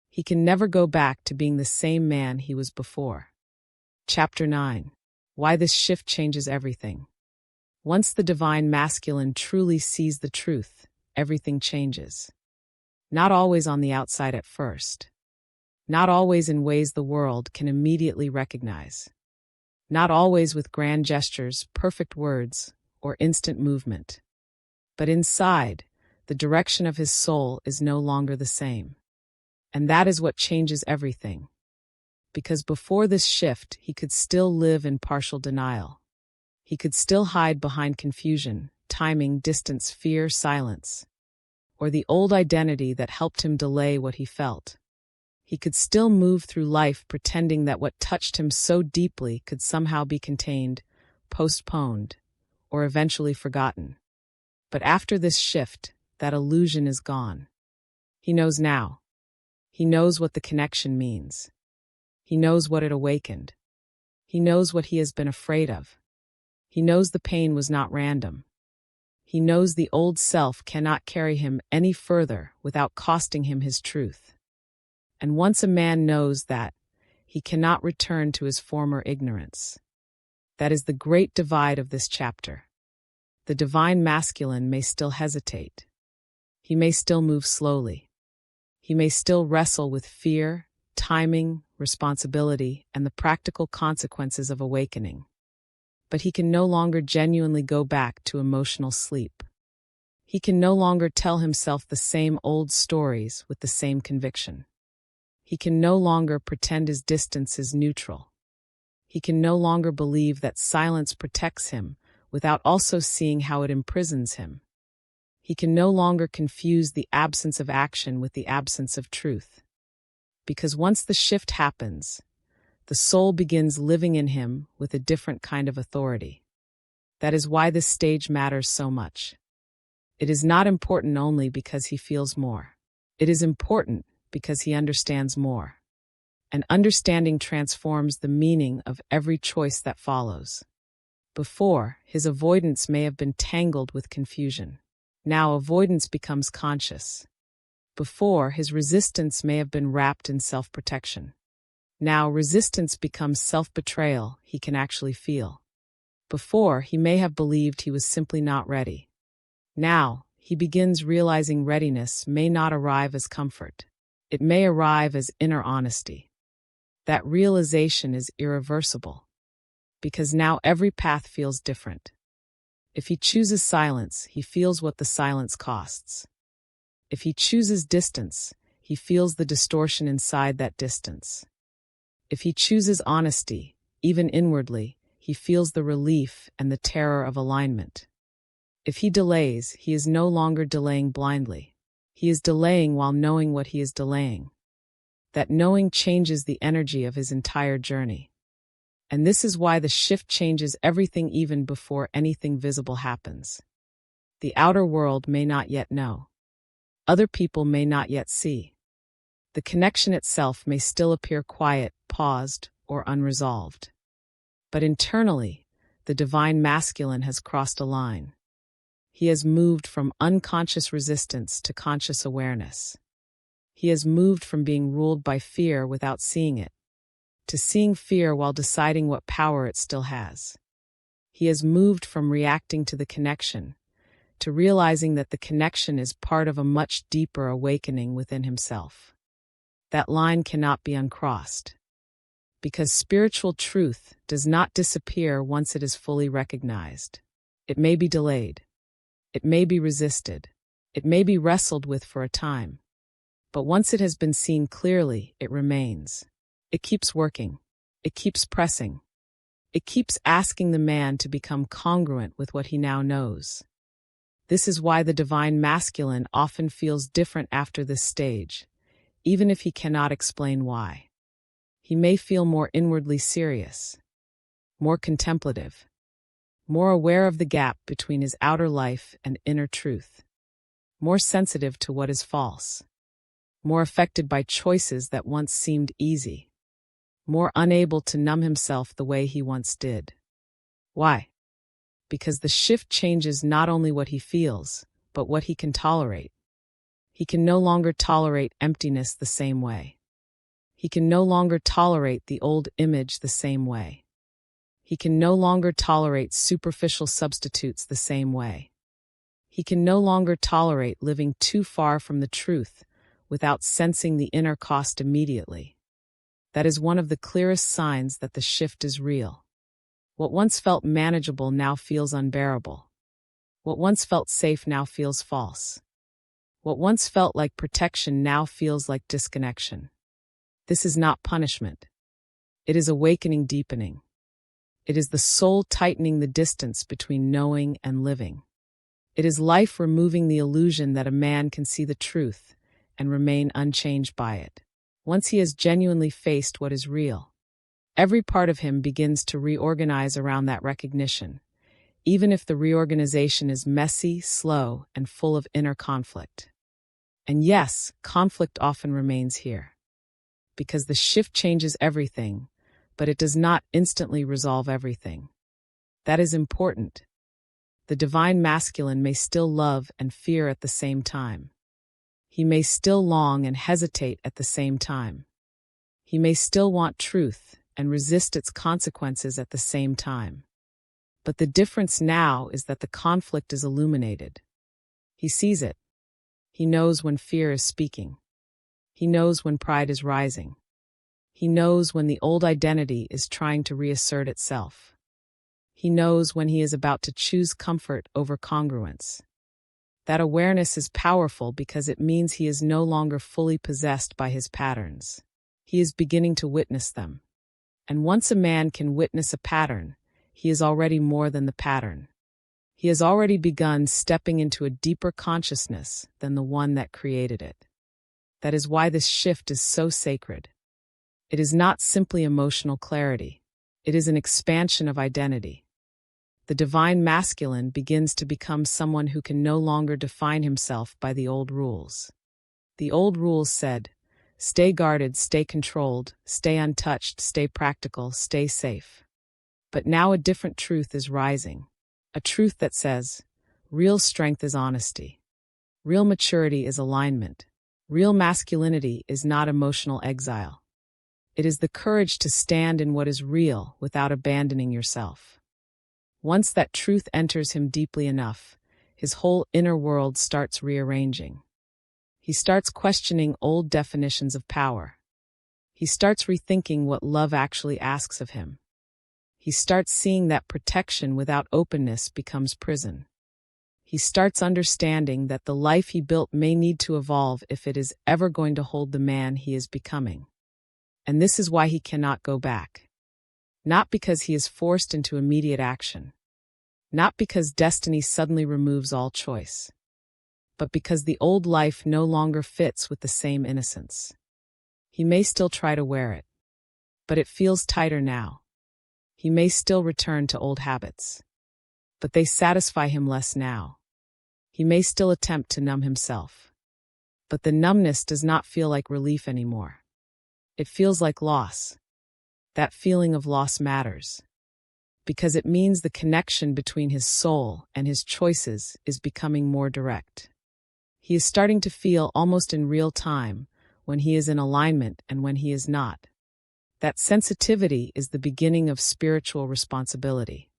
he can never go back to being the same man he was before. Chapter 9. Why this shift changes everything. Once the divine masculine truly sees the truth, everything changes. Not always on the outside at first. Not always in ways the world can immediately recognize. Not always with grand gestures, perfect words, or instant movement. But inside, the direction of his soul is no longer the same. And that is what changes everything. Because before this shift, he could still live in partial denial. He could still hide behind confusion, timing, distance, fear, silence, or the old identity that helped him delay what he felt. He could still move through life pretending that what touched him so deeply could somehow be contained, postponed, or eventually forgotten. But after this shift, that illusion is gone. He knows now. He knows what the connection means. He knows what it awakened. He knows what he has been afraid of. He knows the pain was not random. He knows the old self cannot carry him any further without costing him his truth. And once a man knows that, he cannot return to his former ignorance. That is the great divide of this chapter. The divine masculine may still hesitate. He may still move slowly. He may still wrestle with fear, timing, responsibility, and the practical consequences of awakening. But he can no longer genuinely go back to emotional sleep. He can no longer tell himself the same old stories with the same conviction. He can no longer pretend his distance is neutral. He can no longer believe that silence protects him without also seeing how it imprisons him. He can no longer confuse the absence of action with the absence of truth. Because once the shift happens, the soul begins living in him with a different kind of authority. That is why this stage matters so much. It is not important only because he feels more. It is important because he understands more. And understanding transforms the meaning of every choice that follows. Before, his avoidance may have been tangled with confusion. Now avoidance becomes conscious. Before, his resistance may have been wrapped in self-protection. Now resistance becomes self-betrayal he can actually feel. Before, he may have believed he was simply not ready. Now, he begins realizing readiness may not arrive as comfort. It may arrive as inner honesty. That realization is irreversible. Because now every path feels different. If he chooses silence, he feels what the silence costs. If he chooses distance, he feels the distortion inside that distance. If he chooses honesty, even inwardly, he feels the relief and the terror of alignment. If he delays, he is no longer delaying blindly. He is delaying while knowing what he is delaying. That knowing changes the energy of his entire journey. And this is why the shift changes everything even before anything visible happens. The outer world may not yet know. Other people may not yet see. The connection itself may still appear quiet, paused, or unresolved. But internally, the divine masculine has crossed a line. He has moved from unconscious resistance to conscious awareness. He has moved from being ruled by fear without seeing it, to seeing fear while deciding what power it still has. He has moved from reacting to the connection, to realizing that the connection is part of a much deeper awakening within himself. That line cannot be uncrossed. Because spiritual truth does not disappear once it is fully recognized. It may be delayed. It may be resisted. It may be wrestled with for a time. But once it has been seen clearly, it remains. It keeps working. It keeps pressing. It keeps asking the man to become congruent with what he now knows. This is why the divine masculine often feels different after this stage, even if he cannot explain why. He may feel more inwardly serious, more contemplative, more aware of the gap between his outer life and inner truth, more sensitive to what is false, more affected by choices that once seemed easy, more unable to numb himself the way he once did. Why? Because the shift changes not only what he feels, but what he can tolerate. He can no longer tolerate emptiness the same way. He can no longer tolerate the old image the same way. He can no longer tolerate superficial substitutes the same way. He can no longer tolerate living too far from the truth without sensing the inner cost immediately. That is one of the clearest signs that the shift is real. What once felt manageable now feels unbearable. What once felt safe now feels false. What once felt like protection now feels like disconnection. This is not punishment. It is awakening deepening. It is the soul tightening the distance between knowing and living. It is life removing the illusion that a man can see the truth and remain unchanged by it. Once he has genuinely faced what is real, every part of him begins to reorganize around that recognition, even if the reorganization is messy, slow, and full of inner conflict. And yes, conflict often remains here. Because the shift changes everything, but it does not instantly resolve everything. That is important. The divine masculine may still love and fear at the same time. He may still long and hesitate at the same time. He may still want truth and resist its consequences at the same time. But the difference now is that the conflict is illuminated. He sees it. He knows when fear is speaking. He knows when pride is rising. He knows when the old identity is trying to reassert itself. He knows when he is about to choose comfort over congruence. That awareness is powerful because it means he is no longer fully possessed by his patterns. He is beginning to witness them. And once a man can witness a pattern, he is already more than the pattern. He has already begun stepping into a deeper consciousness than the one that created it. That is why this shift is so sacred. It is not simply emotional clarity. It is an expansion of identity. The divine masculine begins to become someone who can no longer define himself by the old rules. The old rules said, stay guarded, stay controlled, stay untouched, stay practical, stay safe. But now a different truth is rising. A truth that says, real strength is honesty. Real maturity is alignment. Real masculinity is not emotional exile. It is the courage to stand in what is real without abandoning yourself. Once that truth enters him deeply enough, his whole inner world starts rearranging. He starts questioning old definitions of power. He starts rethinking what love actually asks of him. He starts seeing that protection without openness becomes prison. He starts understanding that the life he built may need to evolve if it is ever going to hold the man he is becoming. And this is why he cannot go back. Not because he is forced into immediate action. Not because destiny suddenly removes all choice. But because the old life no longer fits with the same innocence. He may still try to wear it. But it feels tighter now. He may still return to old habits. But they satisfy him less now. He may still attempt to numb himself. But the numbness does not feel like relief anymore. It feels like loss. That feeling of loss matters. Because it means the connection between his soul and his choices is becoming more direct. He is starting to feel almost in real time when he is in alignment and when he is not. That sensitivity is the beginning of spiritual responsibility.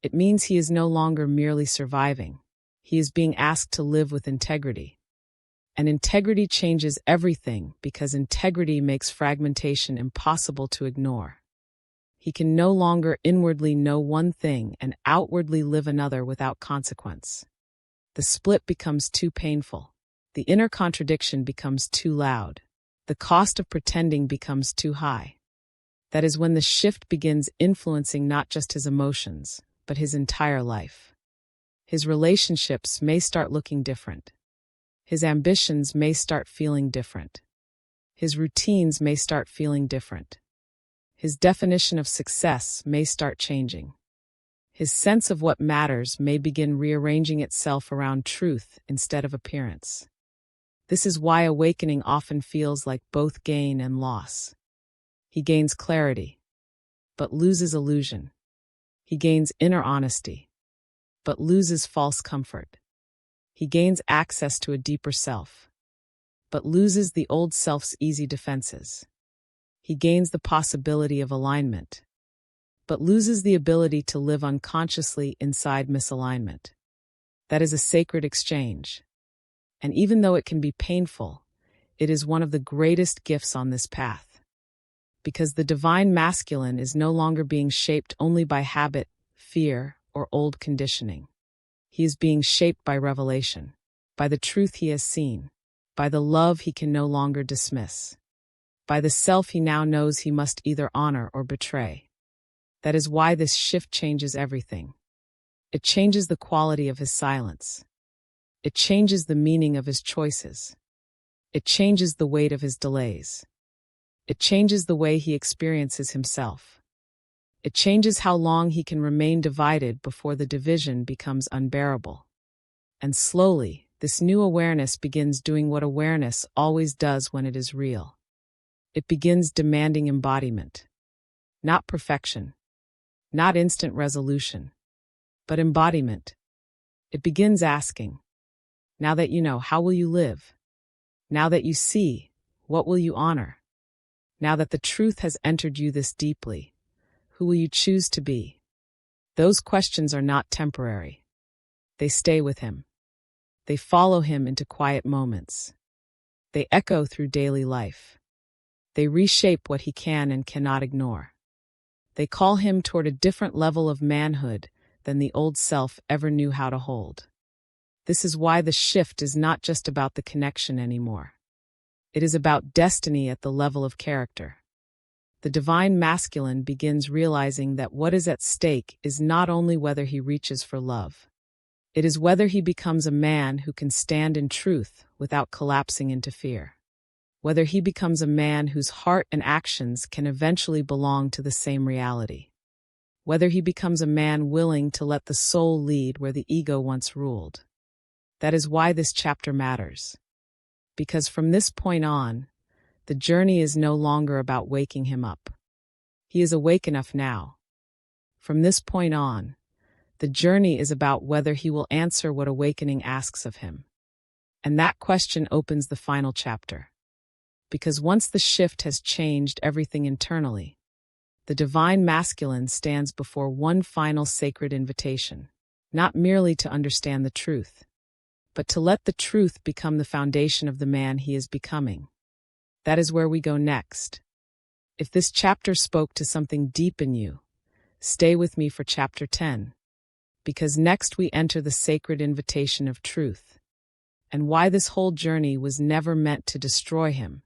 It means he is no longer merely surviving. He is being asked to live with integrity. And integrity changes everything because integrity makes fragmentation impossible to ignore. He can no longer inwardly know one thing and outwardly live another without consequence. The split becomes too painful. The inner contradiction becomes too loud. The cost of pretending becomes too high. That is when the shift begins influencing not just his emotions, but his entire life. His relationships may start looking different. His ambitions may start feeling different. His routines may start feeling different. His definition of success may start changing. His sense of what matters may begin rearranging itself around truth instead of appearance. This is why awakening often feels like both gain and loss. He gains clarity, but loses illusion. He gains inner honesty, but loses false comfort. He gains access to a deeper self, but loses the old self's easy defenses. He gains the possibility of alignment, but loses the ability to live unconsciously inside misalignment. That is a sacred exchange. And even though it can be painful, it is one of the greatest gifts on this path. Because the divine masculine is no longer being shaped only by habit, fear, or old conditioning. He is being shaped by revelation, by the truth he has seen, by the love he can no longer dismiss, by the self he now knows he must either honor or betray. That is why this shift changes everything. It changes the quality of his silence. It changes the meaning of his choices. It changes the weight of his delays. It changes the way he experiences himself. It changes how long he can remain divided before the division becomes unbearable. And slowly, this new awareness begins doing what awareness always does when it is real. It begins demanding embodiment. Not perfection. Not instant resolution. But embodiment. It begins asking, now that you know, how will you live? Now that you see, what will you honor? Now that the truth has entered you this deeply, who will you choose to be? Those questions are not temporary. They stay with him. They follow him into quiet moments. They echo through daily life. They reshape what he can and cannot ignore. They call him toward a different level of manhood than the old self ever knew how to hold. This is why the shift is not just about the connection anymore. It is about destiny at the level of character. The divine masculine begins realizing that what is at stake is not only whether he reaches for love. It is whether he becomes a man who can stand in truth without collapsing into fear. Whether he becomes a man whose heart and actions can eventually belong to the same reality. Whether he becomes a man willing to let the soul lead where the ego once ruled. That is why this chapter matters. Because from this point on, the journey is no longer about waking him up. He is awake enough now. From this point on, the journey is about whether he will answer what awakening asks of him. And that question opens the final chapter. Because once the shift has changed everything internally, the divine masculine stands before one final sacred invitation, not merely to understand the truth, but to let the truth become the foundation of the man he is becoming. That is where we go next. If this chapter spoke to something deep in you, stay with me for chapter 10, because next we enter the sacred invitation of truth, and why this whole journey was never meant to destroy him,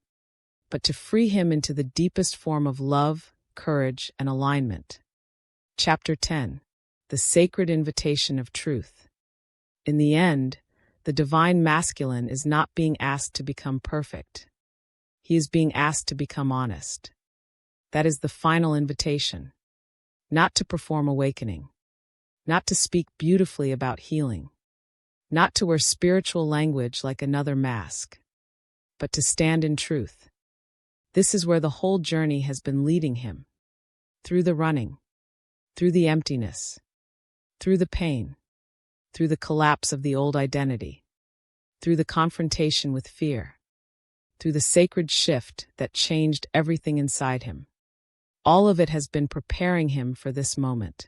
but to free him into the deepest form of love, courage, and alignment. Chapter 10. The Sacred Invitation of Truth. In the end, the divine masculine is not being asked to become perfect. He is being asked to become honest. That is the final invitation. Not to perform awakening. Not to speak beautifully about healing. Not to wear spiritual language like another mask. But to stand in truth. This is where the whole journey has been leading him. Through the running. Through the emptiness. Through the pain. Through the collapse of the old identity. Through the confrontation with fear. Through the sacred shift that changed everything inside him. All of it has been preparing him for this moment.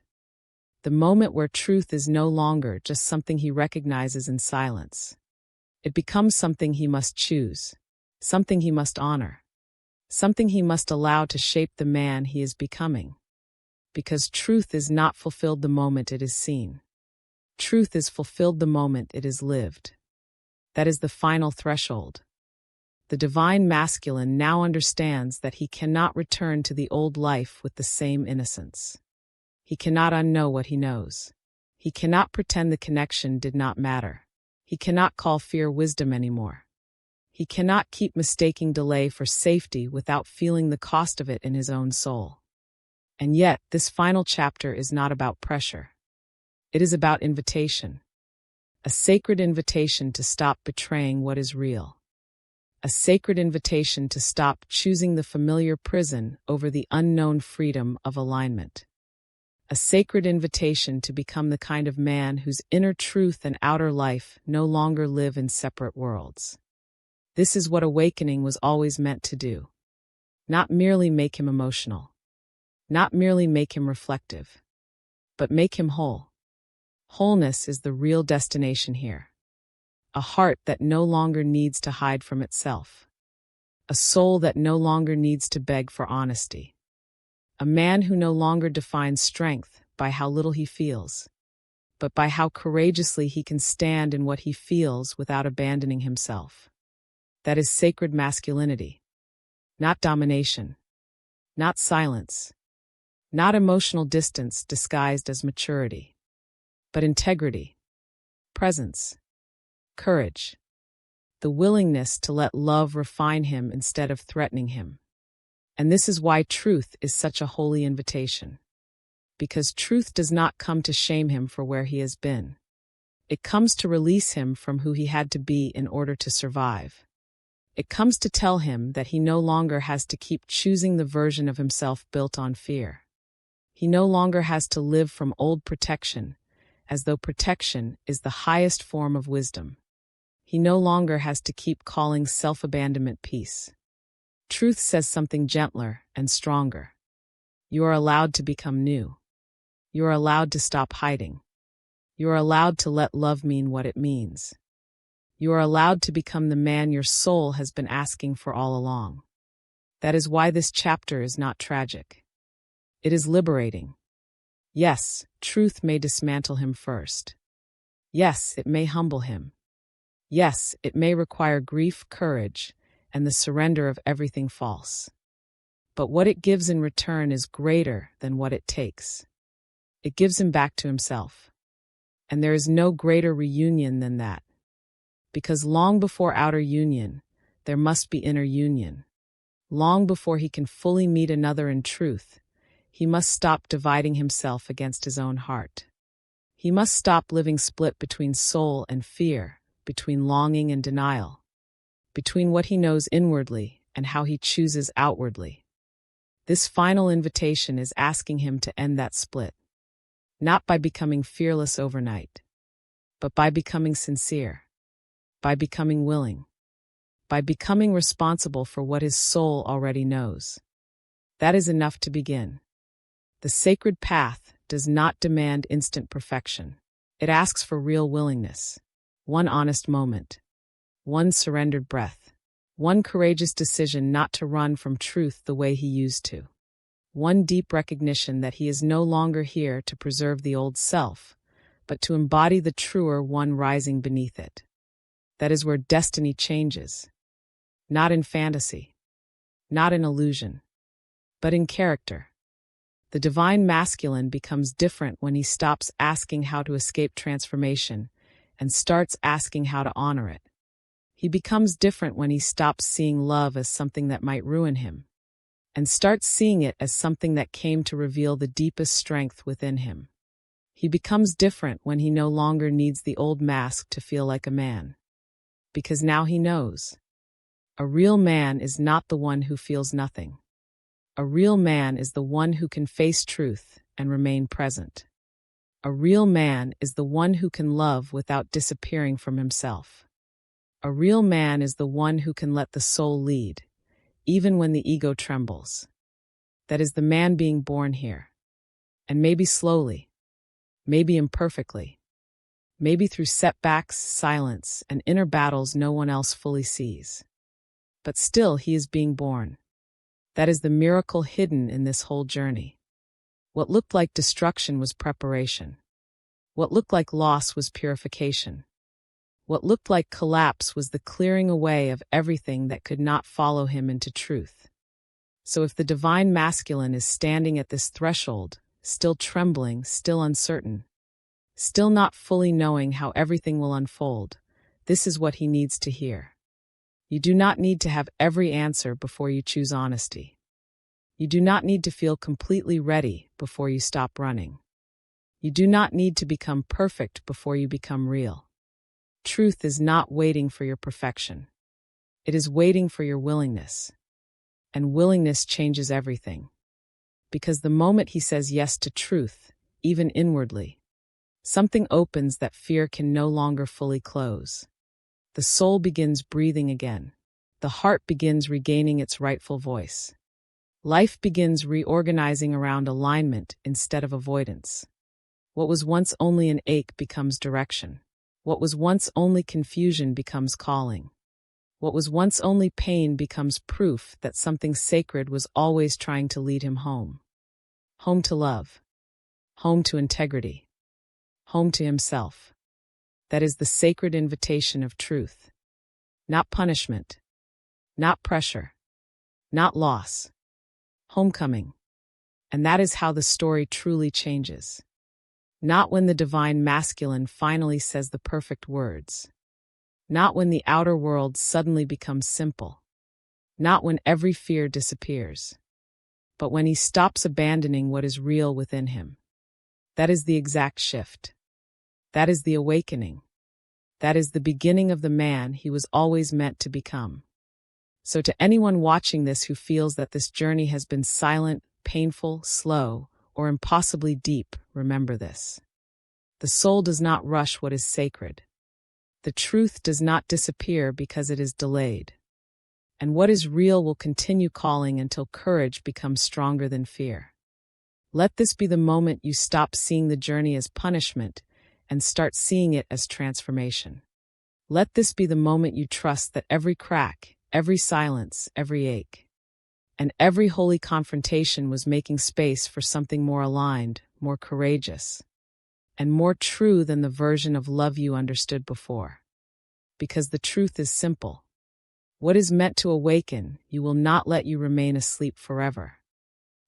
The moment where truth is no longer just something he recognizes in silence. It becomes something he must choose, something he must honor, something he must allow to shape the man he is becoming. Because truth is not fulfilled the moment it is seen. Truth is fulfilled the moment it is lived. That is the final threshold. The divine masculine now understands that he cannot return to the old life with the same innocence. He cannot unknow what he knows. He cannot pretend the connection did not matter. He cannot call fear wisdom anymore. He cannot keep mistaking delay for safety without feeling the cost of it in his own soul. And yet, this final chapter is not about pressure. It is about invitation. A sacred invitation to stop betraying what is real. A sacred invitation to stop choosing the familiar prison over the unknown freedom of alignment. A sacred invitation to become the kind of man whose inner truth and outer life no longer live in separate worlds. This is what awakening was always meant to do. Not merely make him emotional. Not merely make him reflective. But make him whole. Wholeness is the real destination here. A heart that no longer needs to hide from itself. A soul that no longer needs to beg for honesty. A man who no longer defines strength by how little he feels, but by how courageously he can stand in what he feels without abandoning himself. That is sacred masculinity. Not domination. Not silence. Not emotional distance disguised as maturity. But integrity. Presence. Courage. The willingness to let love refine him instead of threatening him. And this is why truth is such a holy invitation. Because truth does not come to shame him for where he has been. It comes to release him from who he had to be in order to survive. It comes to tell him that he no longer has to keep choosing the version of himself built on fear. He no longer has to live from old protection, as though protection is the highest form of wisdom. He no longer has to keep calling self-abandonment peace. Truth says something gentler and stronger. You are allowed to become new. You are allowed to stop hiding. You are allowed to let love mean what it means. You are allowed to become the man your soul has been asking for all along. That is why this chapter is not tragic. It is liberating. Yes, truth may dismantle him first. Yes, it may humble him. Yes, it may require grief, courage, and the surrender of everything false. But what it gives in return is greater than what it takes. It gives him back to himself. And there is no greater reunion than that. Because long before outer union, there must be inner union. Long before he can fully meet another in truth, he must stop dividing himself against his own heart. He must stop living split between soul and fear, between longing and denial, between what he knows inwardly and how he chooses outwardly. This final invitation is asking him to end that split, not by becoming fearless overnight, but by becoming sincere, by becoming willing, by becoming responsible for what his soul already knows. That is enough to begin. The sacred path does not demand instant perfection. It asks for real willingness, one honest moment, one surrendered breath, one courageous decision not to run from truth the way he used to, one deep recognition that he is no longer here to preserve the old self, but to embody the truer one rising beneath it. That is where destiny changes, not in fantasy, not in illusion, but in character. The divine masculine becomes different when he stops asking how to escape transformation and starts asking how to honor it. He becomes different when he stops seeing love as something that might ruin him and starts seeing it as something that came to reveal the deepest strength within him. He becomes different when he no longer needs the old mask to feel like a man. Because now he knows. A real man is not the one who feels nothing. A real man is the one who can face truth and remain present. A real man is the one who can love without disappearing from himself. A real man is the one who can let the soul lead, even when the ego trembles. That is the man being born here. And maybe slowly, maybe imperfectly, maybe through setbacks, silence, and inner battles no one else fully sees. But still he is being born. That is the miracle hidden in this whole journey. What looked like destruction was preparation. What looked like loss was purification. What looked like collapse was the clearing away of everything that could not follow him into truth. So if the divine masculine is standing at this threshold, still trembling, still uncertain, still not fully knowing how everything will unfold, this is what he needs to hear. You do not need to have every answer before you choose honesty. You do not need to feel completely ready before you stop running. You do not need to become perfect before you become real. Truth is not waiting for your perfection. It is waiting for your willingness. And willingness changes everything. Because the moment he says yes to truth, even inwardly, something opens that fear can no longer fully close. The soul begins breathing again. The heart begins regaining its rightful voice. Life begins reorganizing around alignment instead of avoidance. What was once only an ache becomes direction. What was once only confusion becomes calling. What was once only pain becomes proof that something sacred was always trying to lead him home. Home to love. Home to integrity. Home to himself. That is the sacred invitation of truth. Not punishment. Not pressure. Not loss. Homecoming. And that is how the story truly changes. Not when the divine masculine finally says the perfect words. Not when the outer world suddenly becomes simple. Not when every fear disappears. But when he stops abandoning what is real within him. That is the exact shift. That is the awakening. That is the beginning of the man he was always meant to become. So to anyone watching this who feels that this journey has been silent, painful, slow, or impossibly deep, remember this. The soul does not rush what is sacred. The truth does not disappear because it is delayed. And what is real will continue calling until courage becomes stronger than fear. Let this be the moment you stop seeing the journey as punishment and start seeing it as transformation. Let this be the moment you trust that every crack, every silence, every ache, and every holy confrontation was making space for something more aligned, more courageous, and more true than the version of love you understood before. Because the truth is simple. What is meant to awaken, you will not let you remain asleep forever.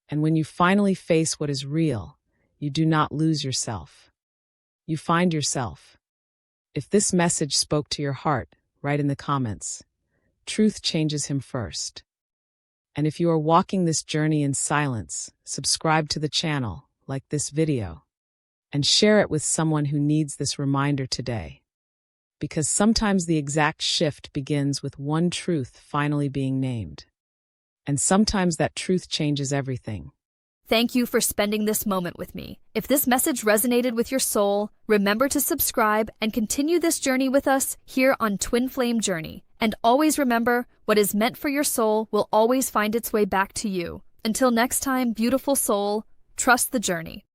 And when you finally face what is real, you do not lose yourself. You find yourself. If this message spoke to your heart, write in the comments. Truth changes him first. And if you are walking this journey in silence, subscribe to the channel, like this video, and share it with someone who needs this reminder today. Because sometimes the exact shift begins with one truth finally being named. And sometimes that truth changes everything. Thank you for spending this moment with me. If this message resonated with your soul, remember to subscribe and continue this journey with us here on Twin Flame Journey. And always remember, what is meant for your soul will always find its way back to you. Until next time, beautiful soul, trust the journey.